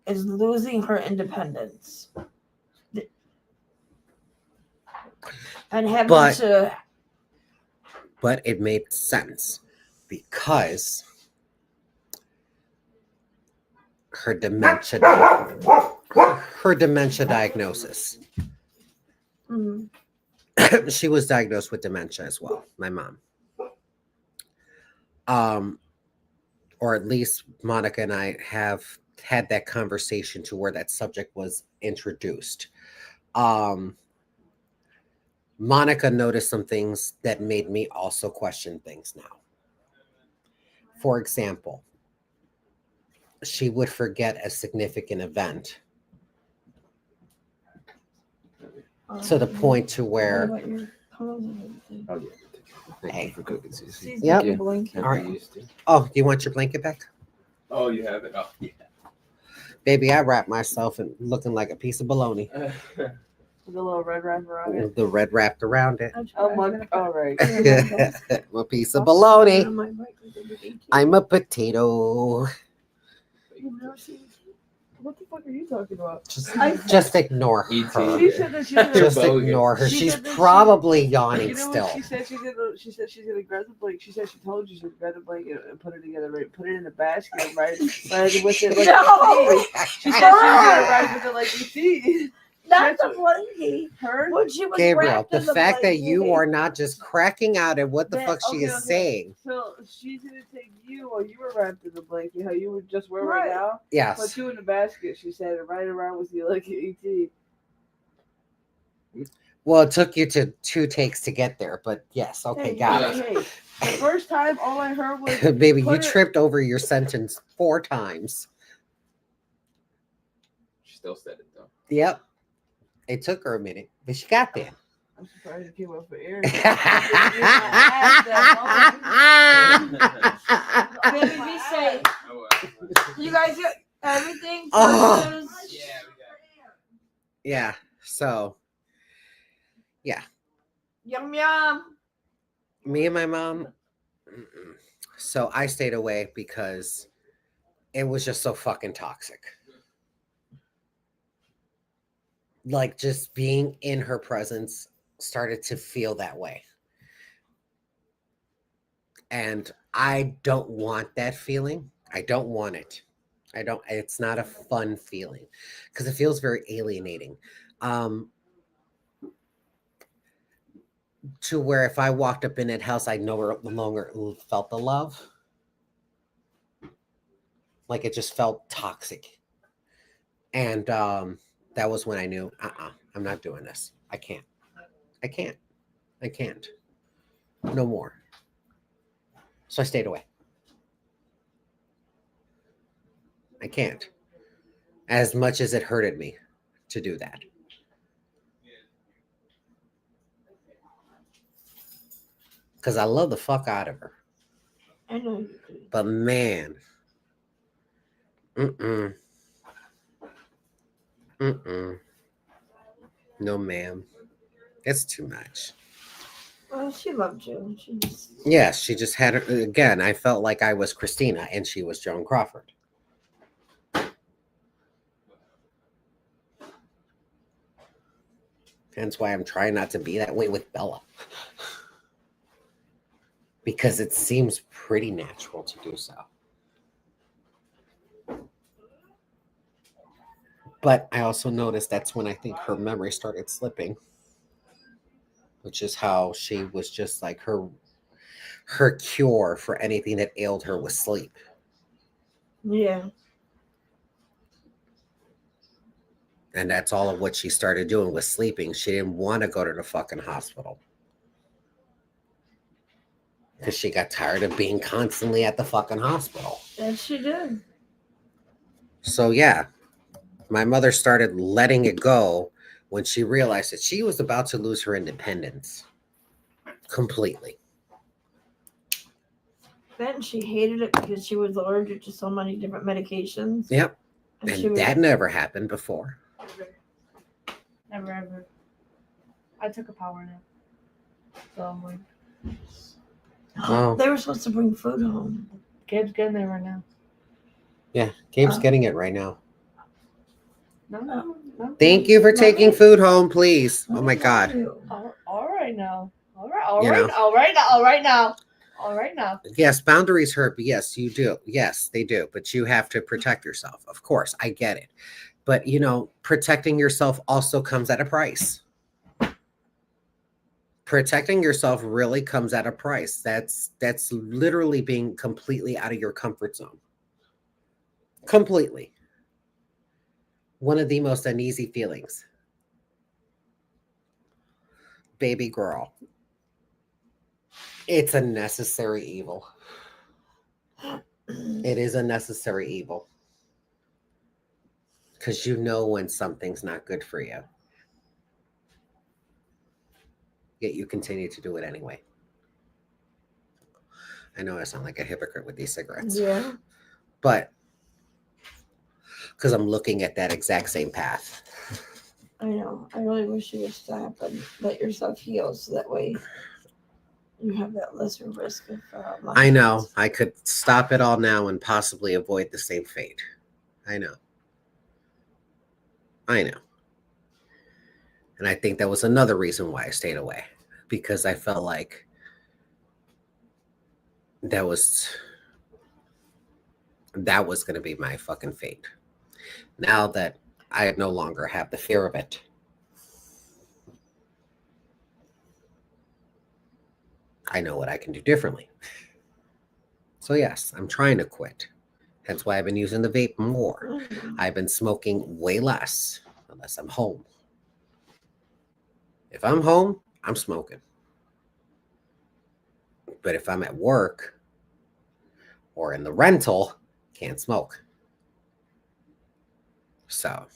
is losing her independence. And having to... But it made sense because her dementia diagnosis. Mm-hmm. She was diagnosed with dementia as well, my mom. Or at least Monica and I have had that conversation to where that subject was introduced. Monica noticed some things that made me also question things now. For example, she would forget a significant event to the point to where... Oh, yeah. Thank Hey. you for cooking, CeeCee. Yep. Thank you. Blanket. All right. You used to. Oh, do you want your blanket back? Oh, you have it? Oh, yeah. Baby, I wrapped myself in looking like a piece of bologna. With a little red wrapper around it. The red wrapped around it. Oh, my. All right. A piece of bologna. I'm a potato. What the fuck are you talking about? Just ignore her. E.T. She said that she's gonna. Just Bogus. ignore her. She She's said that probably yawning You know still. what she said? She said she's gonna grab the blanket. She said she told you she's gonna grab the blanket and put it together, right? Put it in a basket, and ride with it like No! She said she was gonna ride with it like ET. Not the blankie. Her? When she was Gabriel, wrapped the in fact that blanket. you are not just cracking out at what the fuck she is saying. So she's gonna take you while you were wrapped in the blanket, how you would just wear right now. Put Yes. you in the basket, she said, and ride around with you like ET. Well, it took you to 2 takes to get there, but yes. Okay, got it. Hey, the first time, all I heard was, Baby, you put it- tripped over your sentence 4 times. She still said it, though. Yep. It took her a minute, but she got there. I'm surprised it came up for air. Baby, be safe. Oh, You guys get everything? Oh. Purses? yeah, we got Yeah. So, Yum yum. me and my mom. So I stayed away because it was just so fucking toxic. Like just being in her presence started to feel that way. And I don't want that feeling. I don't want it. It's not a fun feeling because it feels very alienating. Um, to where if I walked up in that house, I no longer felt the love. Like it just felt toxic. And that was when I knew, I'm not doing this. I can't. I can't. I can't. No more. So I stayed away. I can't. As much as it hurted me to do that. Because I love the fuck out of her. I know you could. But man. Mm-mm. Mm-mm. No, ma'am. It's too much. Well, she loved you. She just, Yes, she just had her. Again, I felt like I was Christina and she was Joan Crawford. Hence why I'm trying not to be that way with Bella. Because it seems pretty natural to do so. But I also noticed that's when I think her memory started slipping. Which is how she was just like her cure for anything that ailed her was sleep. yeah. And that's all of what she started doing was sleeping. She didn't want to go to the fucking hospital. Because she got tired of being constantly at the fucking hospital. Yes, she did. So yeah, my mother started letting it go when she realized that she was about to lose her independence completely. Then she hated it because she was allergic to so many different medications. Yep. And she And was, that never happened before. Never ever. I took a power nap. So I'm like, Oh. They were supposed to bring food home. Gabe's getting there right now. Yeah, Gabe's Oh. getting it right now. No. Thank you for taking food home, please. Oh my What God. about you? All right now. All You know. All right now. Yes, boundaries hurt, but yes, you do. Yes, they do. But you have to protect yourself. Of course, I get it. But you know, protecting yourself also comes at a price. Protecting yourself really comes at a price. That's literally being completely out of your comfort zone. Completely. One of the most uneasy feelings. Baby girl. It's a necessary evil. It is a necessary evil. Because you know when something's not good for you. Yet you continue to do it anyway. I know I sound like a hypocrite with these cigarettes. Yeah. But because I'm looking at that exact same path. I know. I really wish you would stop and let yourself heal so that way you have that lesser risk of I know. I could stop it all now and possibly avoid the same fate. I know. I know. And I think that was another reason why I stayed away. Because I felt like that was going to be my fucking fate. Now that I no longer have the fear of it, I know what I can do differently. So yes, I'm trying to quit. Hence why I've been using the vape more. I've been smoking way less, unless I'm home. If I'm home, I'm smoking. But if I'm at work or in the rental, can't smoke. So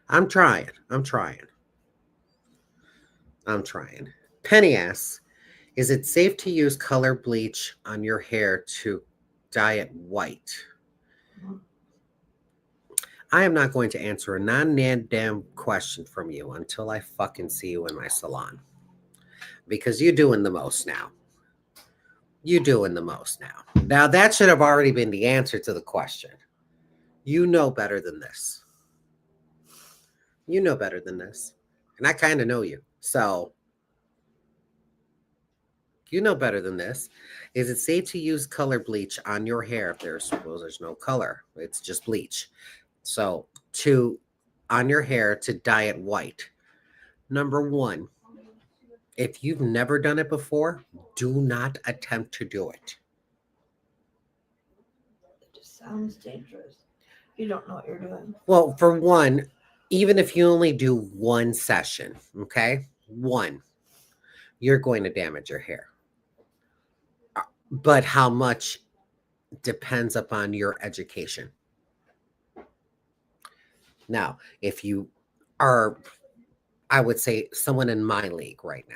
I'm trying. Penny asks, is it safe to use color bleach on your hair to dye it white? I am not going to answer a non-damn question from you until I fucking see you in my salon. Because you're doing the most now. Now that should have already been the answer to the question. You know better than this. And I kind of know you. So You know better than this. Is it safe to use color bleach on your hair if there's no color? It's just bleach. So on your hair to dye it white. Number one, if you've never done it before, do not attempt to do it. It just sounds dangerous. You don't know what you're doing. Well, for one, even if you only do one session, okay? One, you're going to damage your hair. But how much depends upon your education. Now, if you are, I would say, someone in my league right now,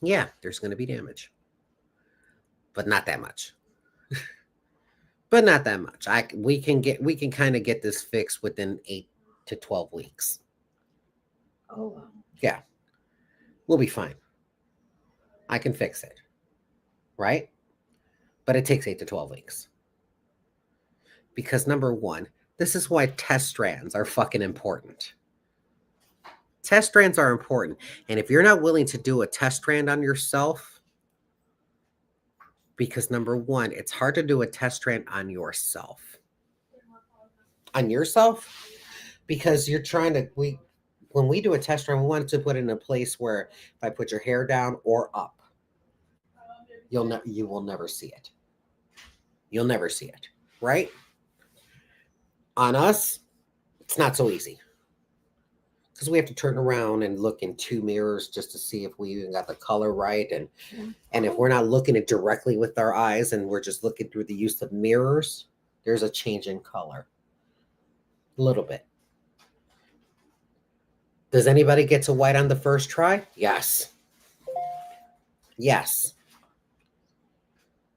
yeah, there's going to be damage, but not that much. But not that much. We can kind of get this fixed within 8 to 12 weeks. Oh, wow. Yeah, we'll be fine. I can fix it, right? But it takes 8 to 12 weeks. Because number one, this is why test strands are fucking important. Test strands are important. And if you're not willing to do a test strand on yourself, because number one, it's hard to do a test strand on yourself. On yourself? Because you're trying to, when we do a test strand, we want to put it in a place where if I put your hair down or up, you will never see it. You'll never see it, right? On us, it's not so easy. Because we have to turn around and look in 2 mirrors just to see if we even got the color right. And if we're not looking at directly with our eyes and we're just looking through the use of mirrors, there's a change in color. A little bit. Does anybody get to white on the first try? Yes. Yes.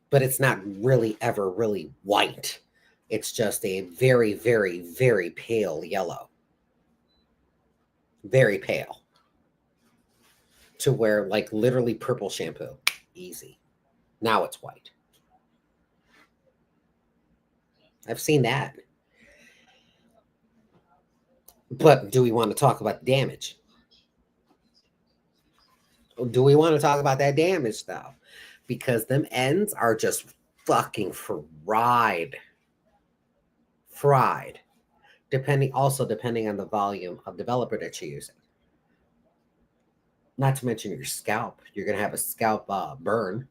But it's not really ever really white. It's just a very, very, very pale yellow. Very pale. To where like literally purple shampoo. Easy. Now it's white. I've seen that. But do we want to talk about the damage? Do we want to talk about that damage though? Because them ends are just fucking fried. Fried. Depending on the volume of developer that you're using. Not to mention your scalp. You're going to have a scalp burn.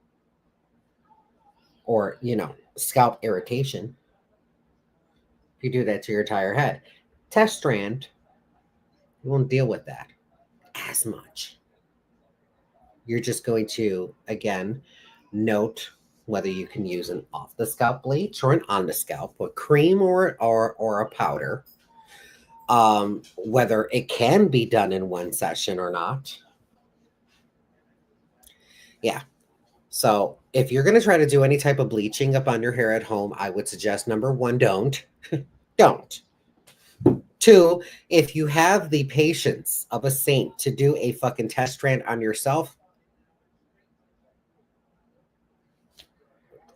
Or, scalp irritation. If you do that to your entire head. Test strand, you won't deal with that as much. You're just going to, again, note whether you can use an off the scalp bleach or an on the scalp, a cream or a powder. Whether it can be done in one session or not. Yeah. So if you're going to try to do any type of bleaching up on your hair at home, I would suggest number one, don't. Don't. 2, if you have the patience of a saint to do a fucking test strand on yourself,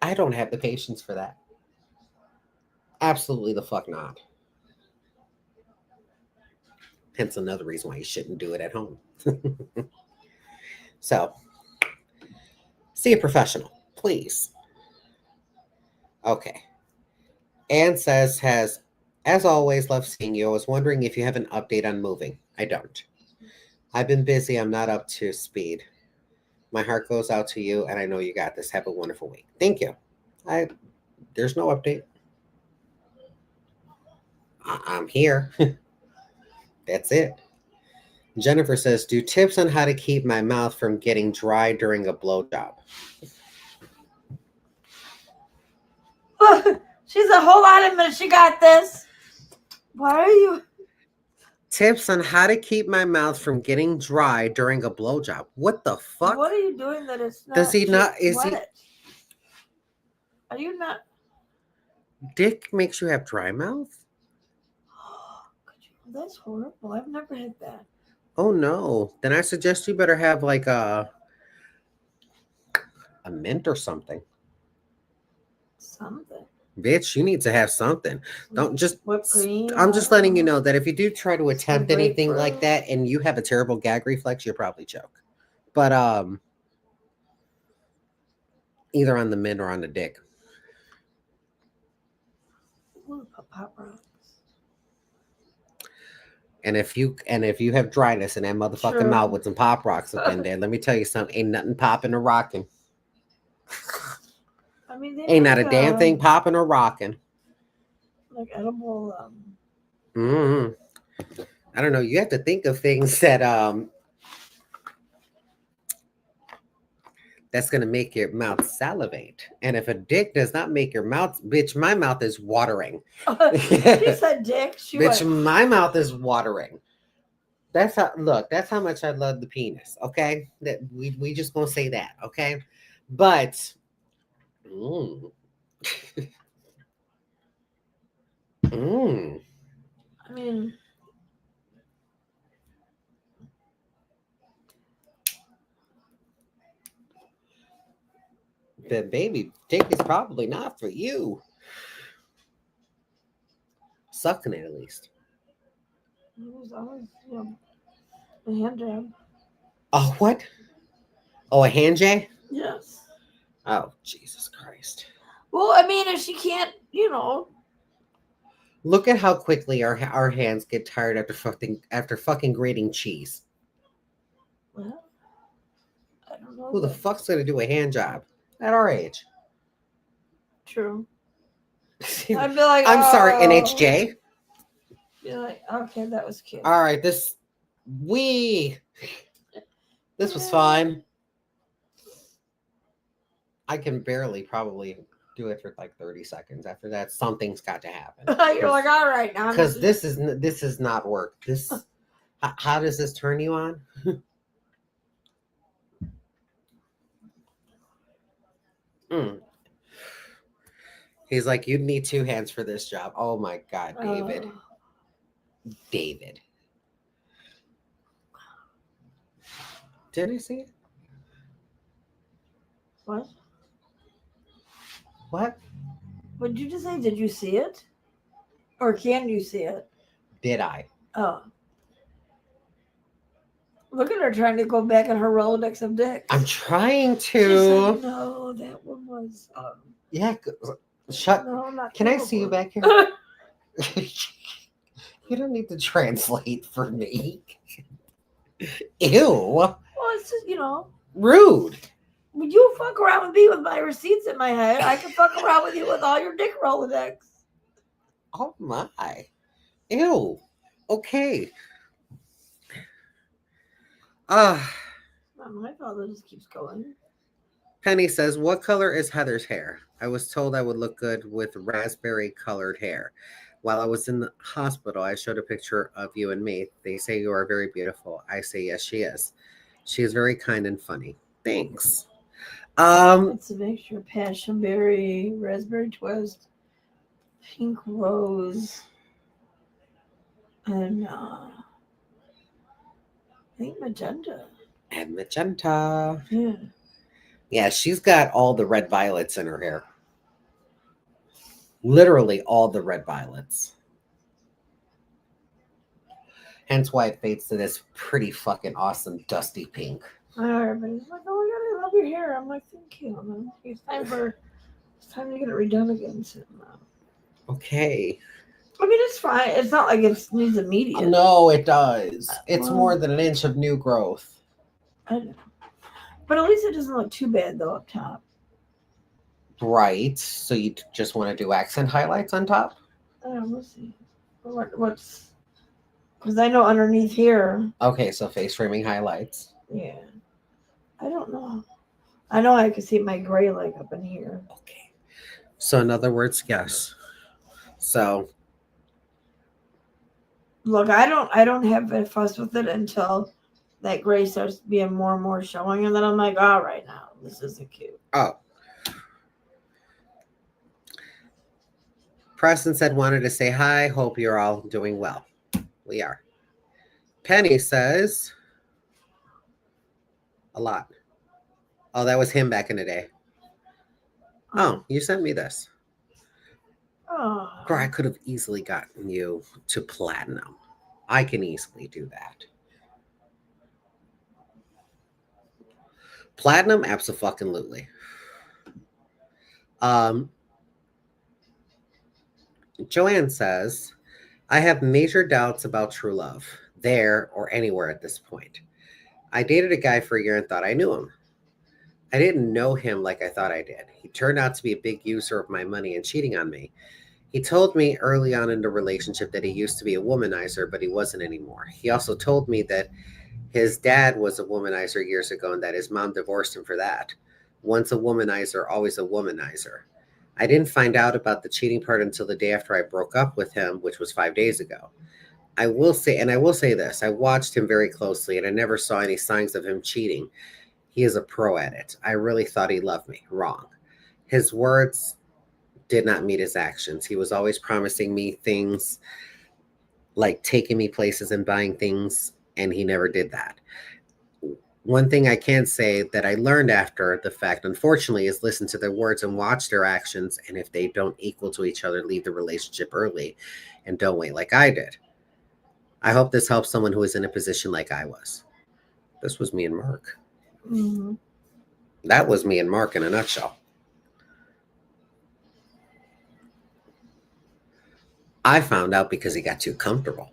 I don't have the patience for that. Absolutely the fuck not. Hence another reason why you shouldn't do it at home. So, see a professional, please. Okay. Anne says, as always, love seeing you. I was wondering if you have an update on moving. I don't. I've been busy. I'm not up to speed. My heart goes out to you, and I know you got this. Have a wonderful week. Thank you. There's no update. I'm here. That's it. Jennifer says, do tips on how to keep my mouth from getting dry during a blowjob. She's a whole lot of minutes. She got this. Why are you? Tips on how to keep my mouth from getting dry during a blowjob. What the fuck? What are you doing that it's not? Does he not? Is wet? Are you not? Dick makes you have dry mouth? That's horrible. I've never had that. Oh no. Then I suggest you better have like a mint or something. Something. Bitch, you need to have something. Don't just Whipped cream. I'm just letting you know that if you do try to attempt anything grapefruit. like that and you have a terrible gag reflex, you'll probably choke. But either on the min or on the dick. Ooh, pop rocks. And if you have dryness in that motherfucking True. mouth with some pop rocks up in there, let me tell you something. Ain't nothing popping or rocking. I mean, they Ain't not a make, damn thing popping or rocking. like edible. I don't know. You have to think of things that that's gonna make your mouth salivate. And if a dick does not make your mouth, bitch, my mouth is watering. She said dick. She Bitch, went, my mouth is watering. That's how look, that's how much I love the penis. Okay. That we just gonna say that, okay? But mm, mm, I mean, the baby dick is probably not for you. Sucking it at least. it was always, a hand job. Oh, what? Oh, a hand J? Yes. Oh, Jesus Christ. Well, I mean, if she can't, Look at how quickly our hands get tired after fucking grating cheese. well, I don't know. Who the but- fuck's gonna do a hand job at our age? True. I'd be like, I'm sorry, oh. NHJ. Be like, okay, that was cute. All right, this was fine. I can barely probably do it for like 30 seconds. After that, something's got to happen. You're like, all right, now. Because this is not work. This how does this turn you on? He's like, you'd need two hands for this job. Oh my God, David. David. Did I see it? What? What? What did you just say? Did you see it? Or can you see it? Did I? Oh. Look at her trying to go back in her Rolodex of dicks. I'm trying She to. said, no, that one was. Yeah. Shut. No, not. Can I see you back here? You don't need to translate for me. Ew. Well, it's just, Rude. when you fuck around with me with my receipts in my head, I can fuck around with you with all your dick Rolodex. Oh my. Ew. Okay. Not my fault. It just keeps going. Penny says, what color is Heather's hair? I was told I would look good with raspberry colored hair. While I was in the hospital, I showed a picture of you and me. They say you are very beautiful. I say, yes, she is. She is very kind and funny. Thanks. It's a mixture: passion berry, raspberry twist, pink rose, and I think magenta. And magenta. Yeah. Yeah, she's got all the red violets in her hair. Literally all the red violets. Hence why it fades to this pretty fucking awesome dusty pink. Everybody's like, oh my God, I love your hair. I'm like, thank you. Man. It's time to get it redone again. So, Okay. I mean, it's fine. It's not like it needs immediate. No, it does. It's Well, more than an inch of new growth. I know. But at least it doesn't look too bad, though, up top. Right. So you just want to do accent highlights on top? We'll see. What's... Because I know underneath here... Okay, so face framing highlights. Yeah. I don't know. I know I can see my gray leg up in here. Okay. So in other words, yes. So... Look, I don't have a fuss with it until that gray starts being more and more showing, and then I'm like, all right, now this isn't cute. Oh. Preston said wanted to say hi. Hope you're all doing well. We are. Penny says a lot. Oh, that was him back in the day. Oh, you sent me this. Oh. Girl, I could have easily gotten you to platinum. I can easily do that. Platinum, abso-fucking-lutely. Joanne says, I have major doubts about true love, there or anywhere at this point. I dated a guy for a year and thought I knew him. I didn't know him like I thought I did. He turned out to be a big user of my money and cheating on me. He told me early on in the relationship that he used to be a womanizer, but he wasn't anymore. He also told me that his dad was a womanizer years ago and that his mom divorced him for that. Once a womanizer, always a womanizer. I didn't find out about the cheating part until the day after I broke up with him, which was 5 days ago. I will say this, I watched him very closely and I never saw any signs of him cheating. He is a pro at it. I really thought he loved me. Wrong. His words did not meet his actions. He was always promising me things, like taking me places and buying things, and he never did that. One thing I can say that I learned after the fact, unfortunately, is listen to their words and watch their actions. And if they don't equal to each other, leave the relationship early and don't wait like I did. I hope this helps someone who is in a position like I was. This was me and Mark. Mm-hmm. That was me and Mark in a nutshell. I found out because he got too comfortable.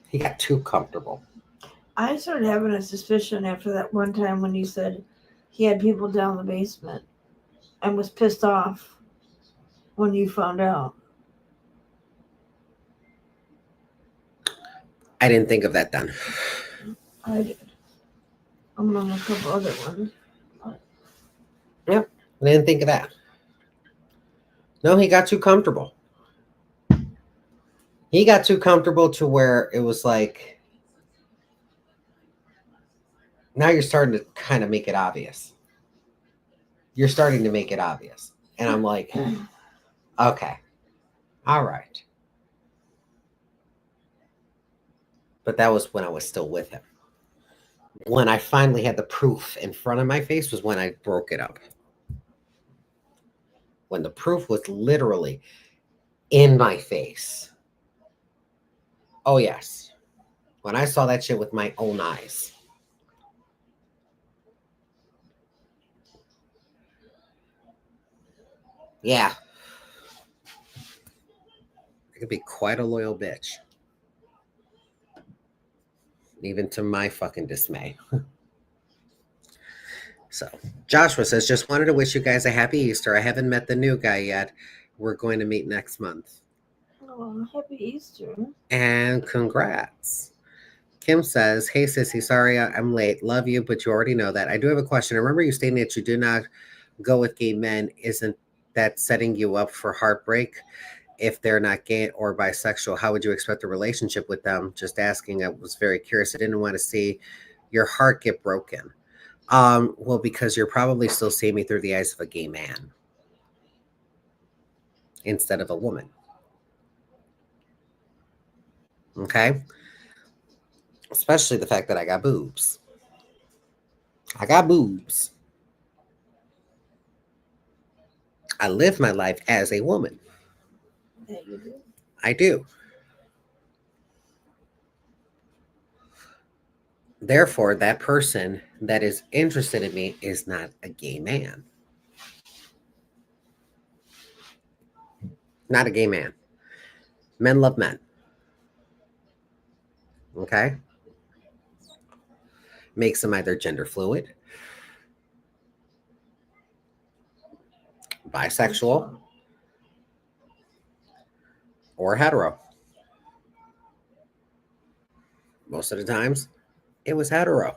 He got too comfortable. I started having a suspicion after that one time when you said he had people down the basement and was pissed off when you found out. I didn't think of that then. I did. Among a couple other ones. I didn't think of that. No, he got too comfortable. He got too comfortable to where it was like, now you're starting to kind of make it obvious. You're starting to make it obvious. And I'm like, okay, all right. But that was when I was still with him. When I finally had the proof in front of my face was when I broke it up. When the proof was literally in my face. Oh, yes. When I saw that shit with my own eyes. Yeah. I could be quite a loyal bitch. Even to my fucking dismay. So, Joshua says, just wanted to wish you guys a happy Easter. I haven't met the new guy yet. We're going to meet next month. Oh, happy Easter. And congrats. Kim says, hey, CeeCee, sorry I'm late. Love you, but you already know that. I do have a question. I remember you stating that you do not go with gay men. Isn't that setting you up for heartbreak? If they're not gay or bisexual, how would you expect a relationship with them? Just asking. I was very curious. I didn't want to see your heart get broken. Well, because you're probably still seeing me through the eyes of a gay man instead of a woman. Okay? Especially the fact that I got boobs. I got boobs. I live my life as a woman. Yeah, you do. I do. Therefore, that person that is interested in me is not a gay man. Not a gay man. Men love men. Okay? Makes them either gender fluid, bisexual, or hetero. Most of the times, it was hetero.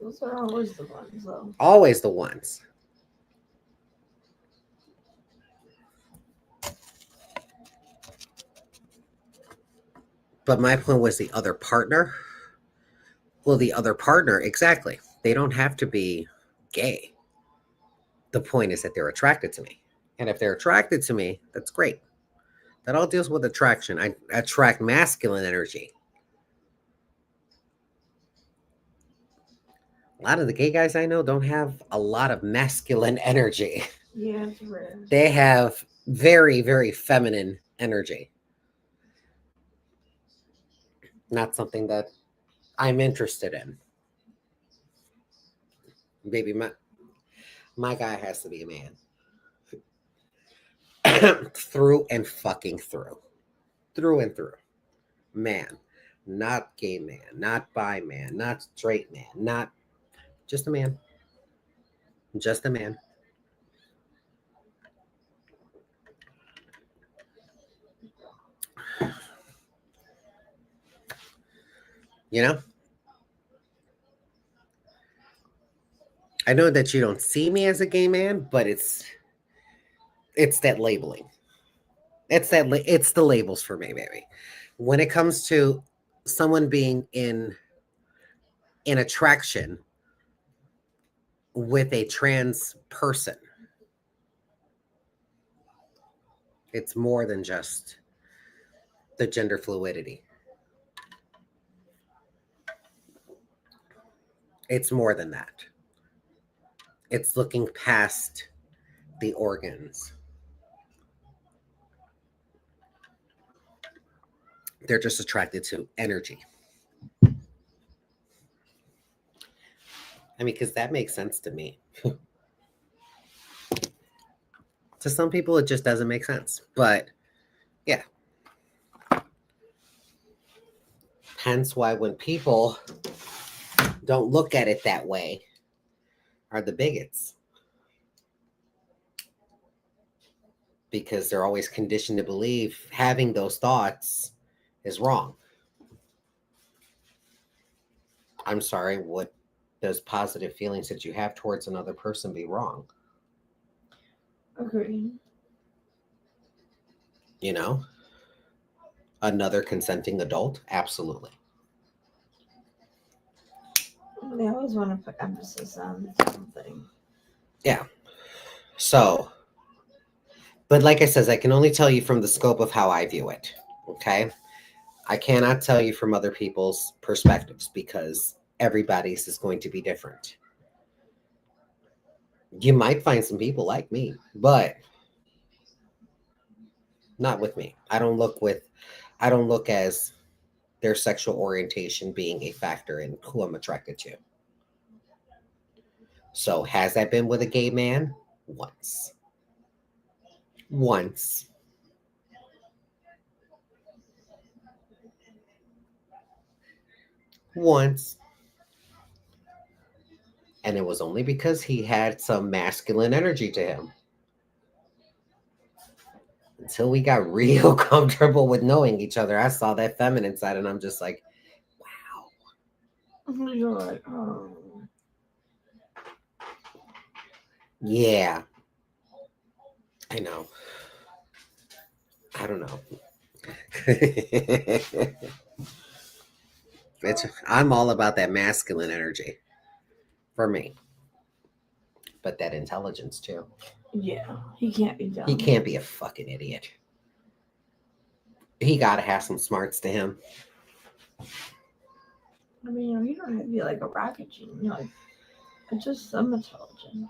Those are always the ones, though. Always the ones. But my point was the other partner. Well, the other partner, exactly. They don't have to be gay. The point is that they're attracted to me. And if they're attracted to me, that's great. That all deals with attraction. I attract masculine energy. A lot of the gay guys I know don't have a lot of masculine energy. Yeah, it's rare. They have very, very feminine energy. Not something that I'm interested in. Baby, my guy has to be a man. Through and fucking through. Through and through. Man. Not gay man. Not bi man. Not straight man. Not just a man. Just a man. You know? I know that you don't see me as a gay man, but it's that labeling. It's the labels for me, baby. When it comes to someone being in attraction with a trans person, it's more than just the gender fluidity. It's more than that. It's looking past the organs. They're just attracted to energy. I mean, because that makes sense to me. To some people, it just doesn't make sense. But yeah. Hence why when people don't look at it that way are the bigots. Because they're always conditioned to believe having those thoughts is wrong. I'm sorry, what does positive feelings that you have towards another person be wrong? Agreed. You know? Another consenting adult? Absolutely. They always want to put emphasis on something. Yeah. So, but like I says, I can only tell you from the scope of how I view it. Okay? I cannot tell you from other people's perspectives because everybody's is going to be different. You might find some people like me, but not with me. I don't look as their sexual orientation being a factor in who I'm attracted to. So has that been with a gay man? Once. Once. Once. And it was only because he had some masculine energy to him. Until we got real comfortable with knowing each other, I saw that feminine side and I'm just like, wow. You're like, oh. Yeah. I know. I don't know. I'm all about that masculine energy for me. But that intelligence too. Yeah, he can't be dumb. He can't be a fucking idiot. He gotta have some smarts to him. I mean, you don't have to be like a rocket genius. Like, just some intelligence.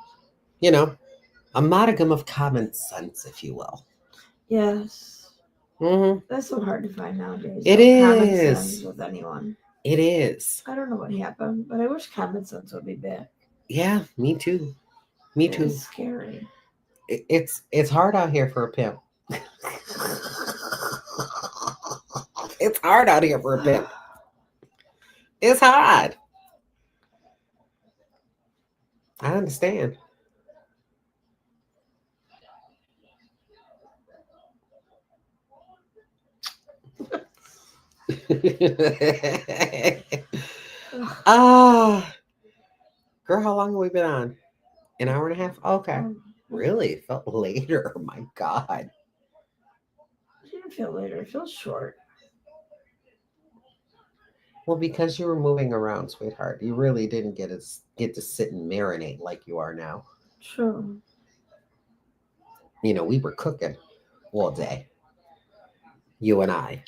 You know, a modicum of common sense, if you will. Yes. Mm-hmm. That's so hard to find nowadays. It Common is. sense with anyone. It is. I don't know what happened, but I wish common sense would be back. Yeah, me too. Me too. It's scary. It's hard out here for a pimp. It's hard out here for a pimp. It's hard. I understand. Ah, girl, how long have we been on? An hour and a half? Okay. Really? It felt later. Oh my God. It didn't feel later. It feels short. Well, because you were moving around, sweetheart. You really didn't get to sit and marinate like you are now. True. You know, we were cooking all day. You and I.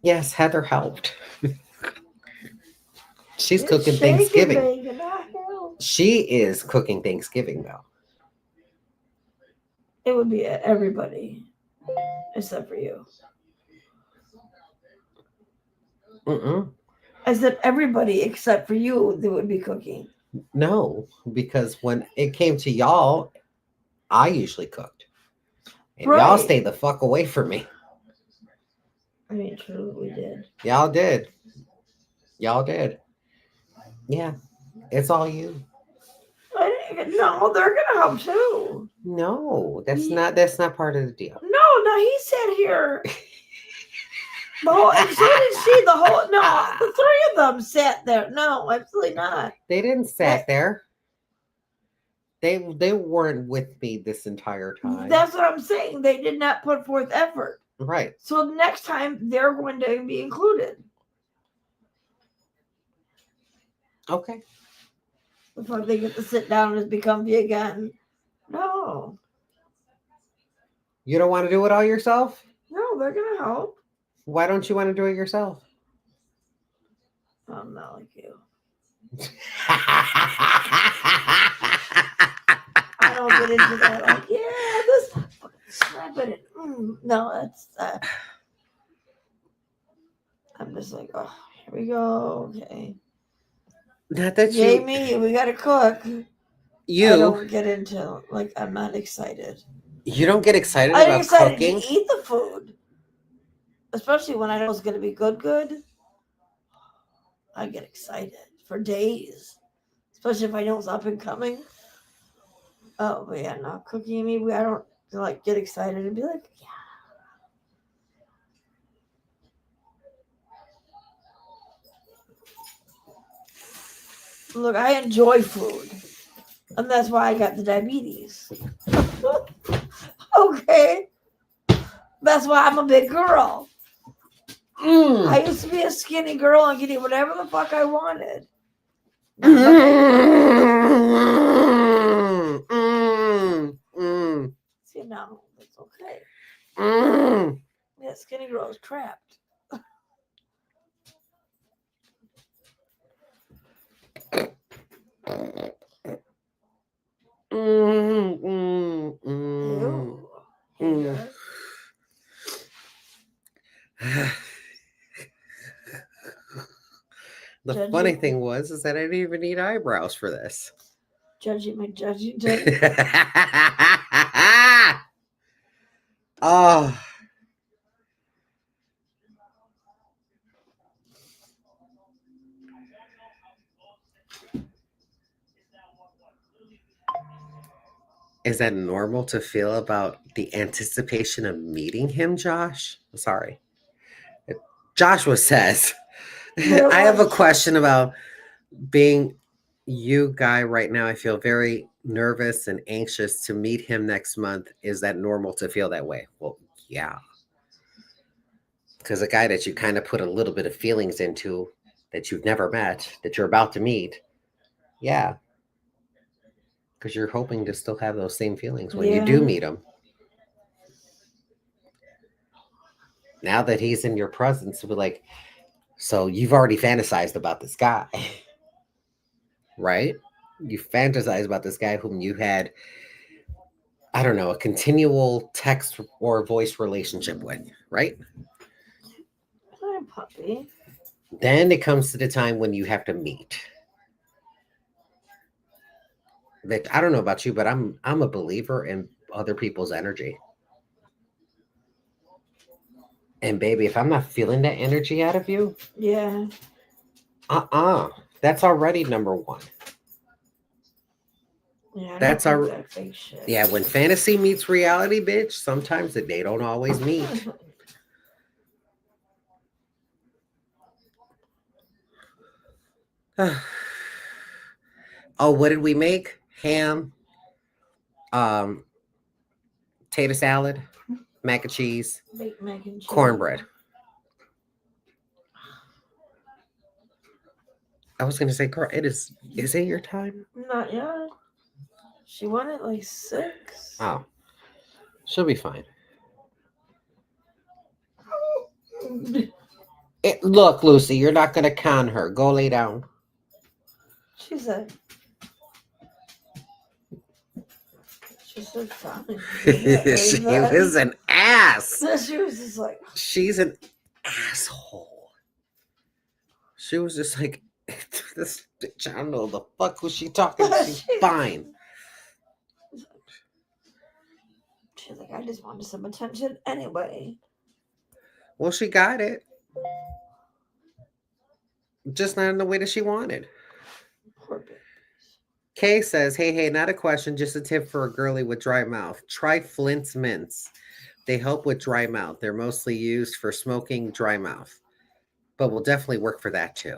Yes, Heather helped. She's It's cooking shaking, Thanksgiving. baby, not help. She is cooking Thanksgiving, though. It would be everybody except for you. Mm-mm. I said everybody except for you that would be cooking. No, because when it came to y'all, I usually cooked. And y'all Right. stayed the fuck away from me. I mean, true, we did. Y'all did. Y'all did. Yeah. It's all you. No, they're gonna help too. No, that's not part of the deal. No, he sat here. The whole, and so did she. The whole, no, the three of them sat there. No, absolutely not. They didn't sat there. They weren't with me this entire time. That's what I'm saying. They did not put forth effort. Right. So next time they're going to be included. Okay. Before they get to sit down and become vegan. No. You don't want to do it all yourself? No, they're gonna help. Why don't you want to do it yourself? I'm not like you. I don't get into that. Like, yeah, this slap it. No, that's. I'm just like, oh, here we go. Okay. Not that Yay, you. me. We gotta cook. I You don't get into like. I'm not excited. don't get excited I'm about excited cooking. to eat the food, especially when I know it's gonna be good. I get excited for days, especially if I know it's up and coming. Oh, but yeah, no, cooking me. I don't like get excited and be like, yeah. Look, I enjoy food, and that's why I got the diabetes. Okay, that's why I'm a big girl. I used to be a skinny girl and could eat whatever the fuck I wanted. See, now it's okay. Yeah, skinny girl is trapped. Ew. Hater. The Judgy. funny thing was is that I didn't even need eyebrows for this. Judgy. Oh. Is that normal to feel about the anticipation of meeting him, Josh? Sorry. Joshua says, I have a question about being you guy right now. I feel very nervous and anxious to meet him next month. Is that normal to feel that way? Well, yeah. Because a guy that you kind of put a little bit of feelings into that you've never met, that you're about to meet, yeah. Because you're hoping to still have those same feelings when you do meet him. Now that he's in your presence, we're like, so you've already fantasized about this guy, right? You fantasized about this guy whom you had, I don't know, a continual text or voice relationship with, right? Hi, puppy. Then it comes to the time when you have to meet. That I don't know about you, but I'm a believer in other people's energy. And baby, if I'm not feeling that energy out of you, Yeah. that's already number one. Yeah. That's our that fake shit. Yeah. When fantasy meets reality, bitch, sometimes they don't always meet. Oh, what did we make? Ham, tater salad, mac and cheese, Baked mac and cheese. cornbread. I was gonna say, girl, is it your time? Not yet. She went at like 6. Oh, she'll be fine. Look, Lucy, you're not gonna con her. Go lay down. She said fine. She was an ass. She was just like, She's an asshole. She was just like, this bitch, I don't know the fuck who she talking to. She's fine. She's like, I just wanted some attention anyway. Well, she got it. Just not in the way that she wanted. Poor baby. Kay says, hey, not a question, just a tip for a girly with dry mouth. Try Flint's mints. They help with dry mouth. They're mostly used for smoking dry mouth, but will definitely work for that too.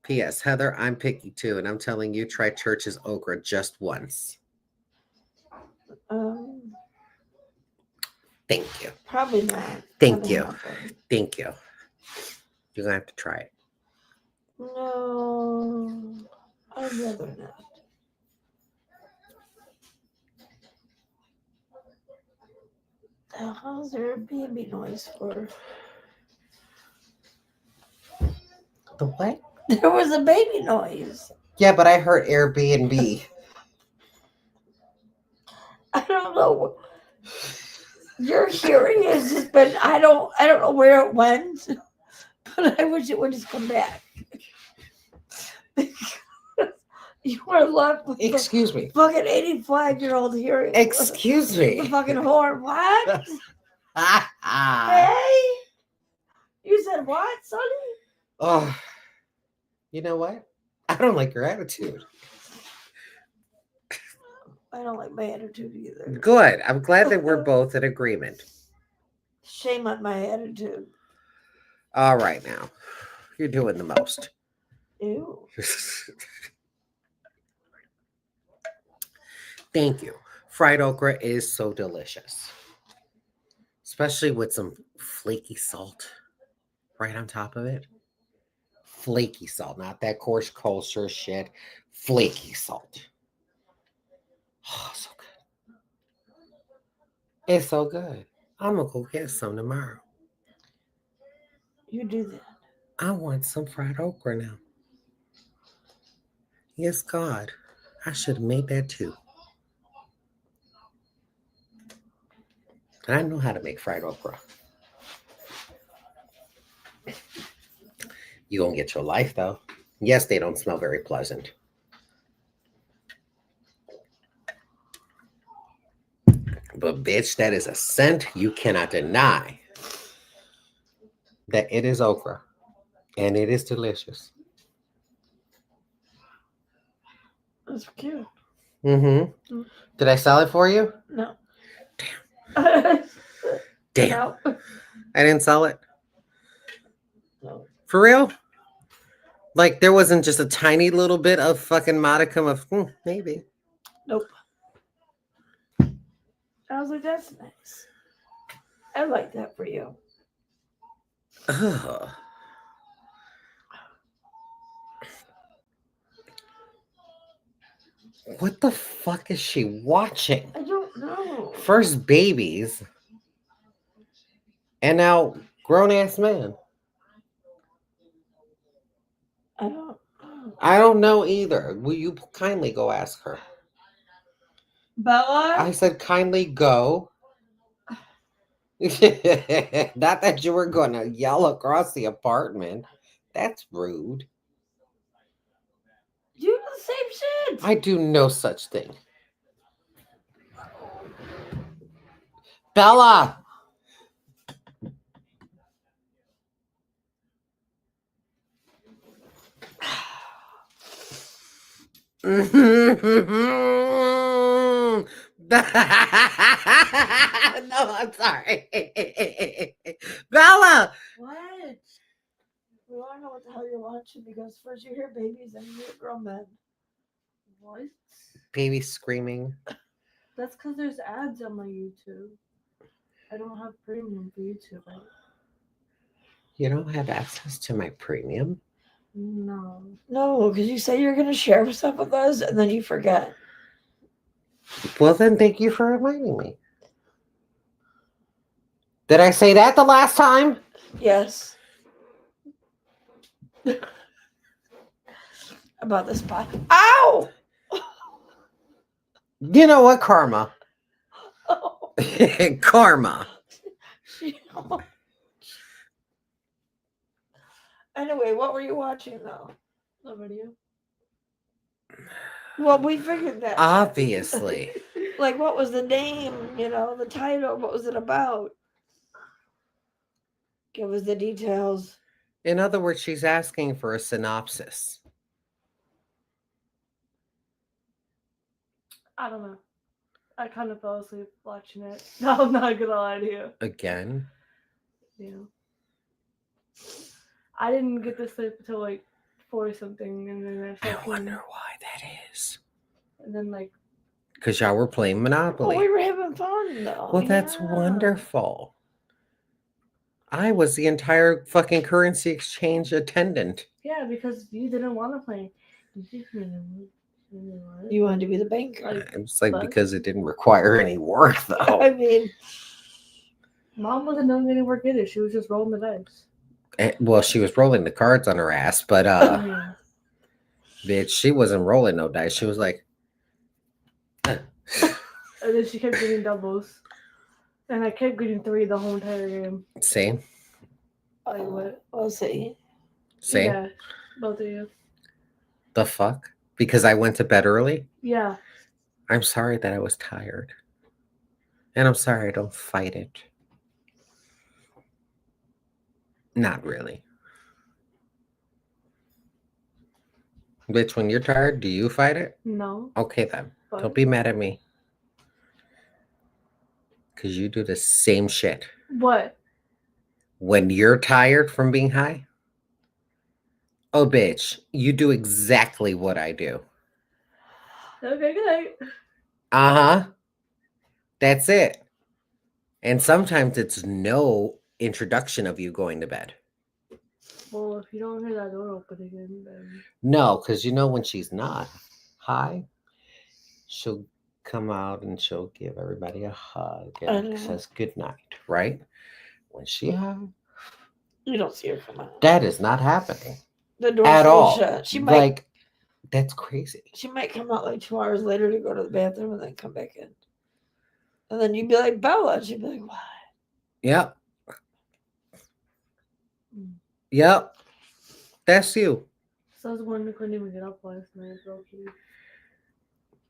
P.S. Heather, I'm picky too, and I'm telling you, try Church's okra just once. Thank you. Probably not. Thank gonna you. happen. Thank you. You're going to have to try it. No, I'd rather not. The hell's there a baby noise for? The what? There was a baby noise. Yeah, but I heard Airbnb. I don't know. Your hearing has just been. I don't know where it went, but I wish it would just come back. You were left with Excuse me. fucking 85-year-old hearing. Excuse The me. fucking horn. What? Hey? You said what, Sonny? Oh, you know what? I don't like your attitude. I don't like my attitude either. Good. I'm glad that we're both in agreement. Shame on my attitude. All right, now. You're doing the most. Ew. Thank you. Fried okra is so delicious, especially with some flaky salt right on top of it. Flaky salt, not that coarse culture shit. Flaky salt. Oh, so good. It's so good. I'm gonna go get some tomorrow. You do that. I want some fried okra now. Yes, God. I should have made that too. And I know how to make fried okra. You gonna get your life though. Yes, they don't smell very pleasant. But bitch, that is a scent you cannot deny. That it is okra. And it is delicious. That's cute. Mm-hmm. Did I sell it for you? No. Damn. No. I didn't sell it. No. For real? Like there wasn't just a tiny little bit of fucking modicum of maybe. Nope. I was like, that's nice. I like that for you. Ugh. What the fuck is she watching? I don't know. First babies. And now grown ass man. I don't know. I don't know either. Will you kindly go ask her? Bella? I said kindly go. Not that you were going to yell across the apartment. That's rude. You do the same shit. I do no such thing. Bella! No, I'm sorry. Bella! What? We want to know what the hell you're watching because first you hear babies and you hear grown men. What? Baby screaming. That's because there's ads on my YouTube. I don't have premium for YouTube. You don't have access to my premium? No. No, because you say you're going to share stuff with us and then you forget. Well, then thank you for reminding me. Did I say that the last time? Yes. About this pot. Ow! You know what, Karma? Oh, Karma. I Anyway, what were you watching though? The video. Well, we figured that. Obviously. Like, what was the name? You know, the title. What was it about? Give us the details. In other words, she's asking for a synopsis. I don't know. I kind of fell asleep watching it. No, I'm not gonna lie to you. Again. Yeah. I didn't get to sleep until like 4 something, and then I I fucking, wonder why that is. and then like Because y'all were playing Oh, Monopoly. we were having fun though. Well, that's Yeah. wonderful. I was the entire fucking currency exchange attendant. yeah, because you didn't want to play. You wanted to be the banker. Like, It's like But- because it didn't require any work, though. I mean, Mom wasn't doing any work either. She was just rolling the dice. Well, she was rolling the cards on her ass, but Yeah. bitch, she wasn't rolling no dice. She was like, And then she kept getting doubles. And I kept getting 3 the whole entire game. see, I would. I'll see. see, Yeah, both of you. the fuck? Because I went to bed early. Yeah. I'm sorry that I was tired, and I'm sorry I don't fight it. Not really. Bitch, when you're tired, do you fight it? No. Okay then. But Don't be mad at me. Because you do the same shit. what? When you're tired from being high, oh, bitch, you do exactly what I do. Okay, good night. Uh-huh. That's it. And sometimes it's no introduction of you going to bed. Well, if you don't hear that door open again, then No, because you know when she's not high, she'll come out and she'll give everybody a hug I and know. says good night, right? When she high, You don't see her come out. that is not happening The door at all. shut. She might. Like, that's crazy. She might come out like 2 hours later to go to the bathroom and then come back in. And then you'd be like, Bella. And she'd be like, what? Yep. Yep. That's you. so I was one who couldn't even get up last night.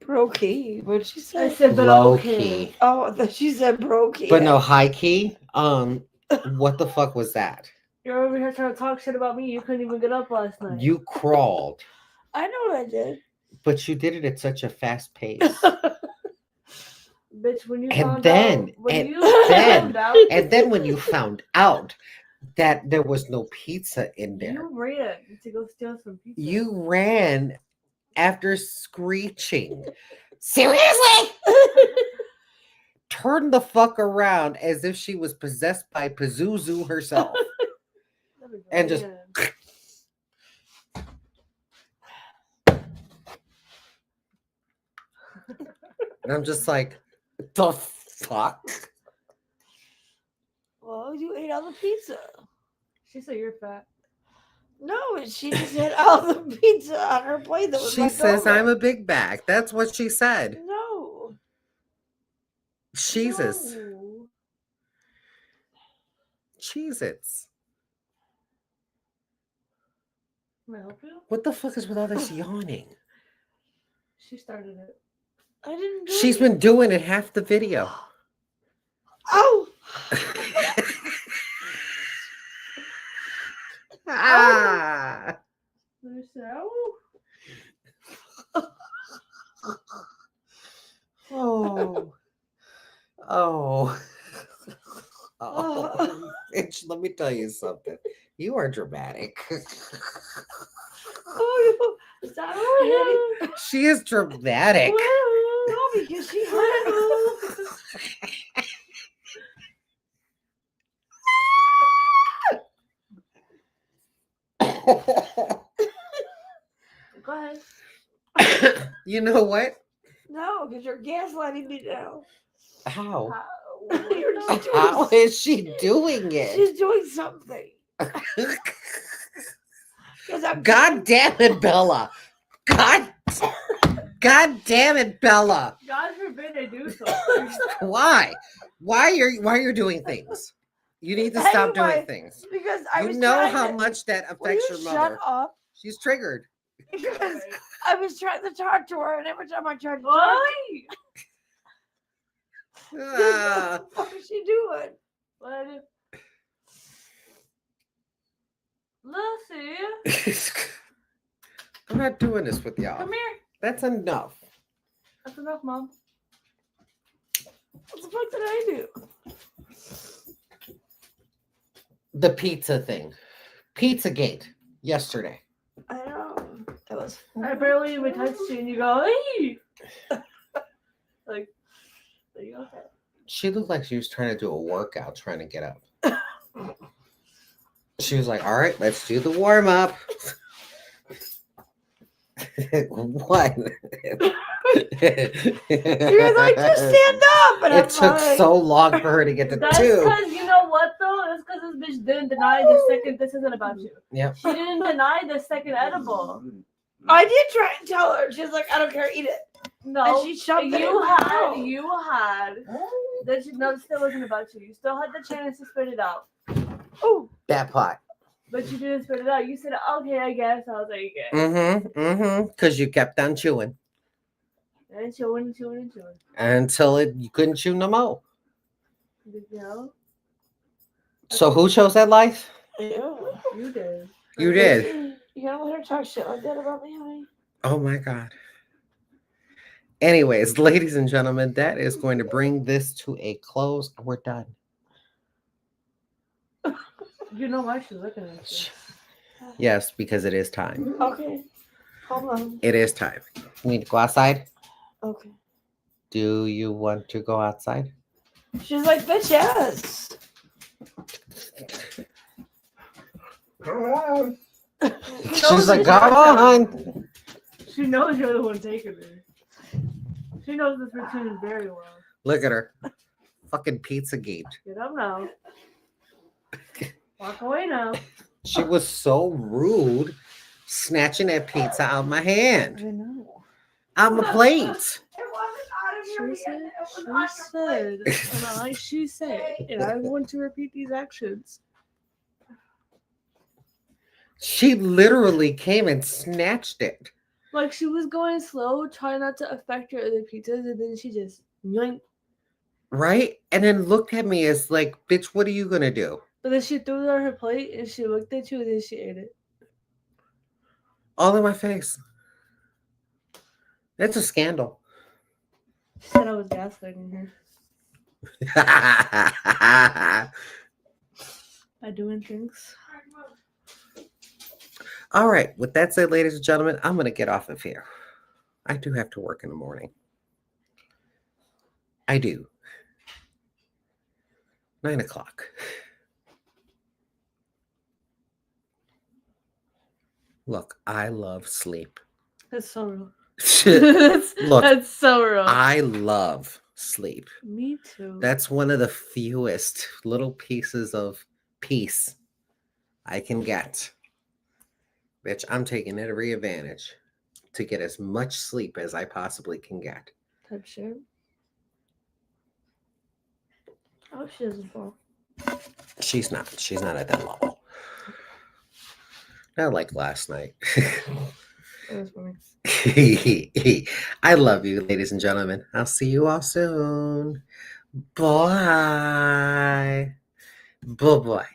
Brokey. What'd she I say? said, but Low okay. key. Oh, I thought she said brokey. But no, high key. What the fuck was that? You're over here trying to talk shit about me. You couldn't even get up last night. You crawled, I know what I did. but you did it at such a fast pace. Bitch, when you And found then- out, when and you then- found out, And then when you found out that there was no pizza in there, you ran to go steal some pizza. you ran after screeching. Seriously? Turned the fuck around as if she was possessed by Pazuzu herself. and just- And I'm just like, the fuck? Well, you ate all the pizza. She said you're fat. No, she just had all the pizza on her plate that was She left says over. I'm a big bag. That's what she said. No. Jesus. No. Cheez-Its. Can I help you? What the fuck is with all this yawning? She started it. I didn't do She's it. been doing it half the video. Oh! Ah. Let me say, Oh. Oh. Oh. Bitch, let me tell you something. You are dramatic. Oh, is that right? She is dramatic. No, because she had go ahead. You know what? No, because you're gaslighting me now. How? You're just doing, How is she doing it? she's doing something. 'Cause I'm God damn it, Bella. God damn it, Bella. God forbid I do something. Why? Why are you doing things? You need to stop doing Anyway, things. because I You was know trying how to, much that will affects you your shut mother. up? She's triggered. Because I was trying to talk to her, and every time I tried to talk, Why? Ah. what is she doing? What I do? Lucy, I'm not doing this with y'all. come here. That's enough. That's enough, Mom. What the fuck did I do? The pizza thing. Pizzagate yesterday. I know. It was. I barely even touched you, and you go, hey! Like, are you okay? She looked like she was trying to do a workout, trying to get up. She was like, all right, let's do the warm up. What? You were like, just stand up. And It took so long for her to get to That's two. because, you know what, though? That's because this bitch didn't deny the second, this isn't about you. Yep. She didn't deny the second edible. I did try and tell her. She's like, I don't care, eat it. No, And she shoved it in you my had, mouth. no, it still wasn't about you. You still had the chance to spit it out. Oh, That pot. But you didn't spit it out. You said, okay, I guess. I was like, yeah. Mm-hmm. Because you kept on chewing And chewing. until you couldn't chew no more. You know? So who chose that life? you. You did. You did. You gotta let her talk shit like that about me, honey. Oh my God. Anyways, ladies and gentlemen, that is going to bring this to a close. We're done. You know why she's looking at you. Yes, because it is time. Okay. Hold on. It is time. You need to go outside? Okay. Do you want to go outside? She's like, bitch, yes. She's like, come on. She knows you're the one taking her. She knows this routine very well. Look at her. Fucking Pizzagate. Get up now. Walk away now. She was so rude, snatching that pizza out of my hand. I know. Out my plate. It wasn't out of your hand. It was on your plate. She said, and I want to repeat these actions. She literally came and snatched it. Like she was going slow, trying not to affect her other pizzas, and then she just yoink. Right? And then looked at me as like, bitch, what are you going to do? But then she threw it on her plate and she looked at you and then she ate it. All in my face. That's a scandal. She said I was gaslighting her by doing things. All right. With that said, ladies and gentlemen, I'm going to get off of here. I do have to work in the morning. I do. 9 o'clock. Look, I love sleep. That's so real. Look, That's so real. I love sleep. Me too. That's one of the fewest little pieces of peace I can get. Bitch, I'm taking every advantage to get as much sleep as I possibly can get. Type shit. I hope she doesn't fall. She's not at that level. Not like last night. That was funny. I love you, ladies and gentlemen. I'll see you all soon. Bye. Bye-bye.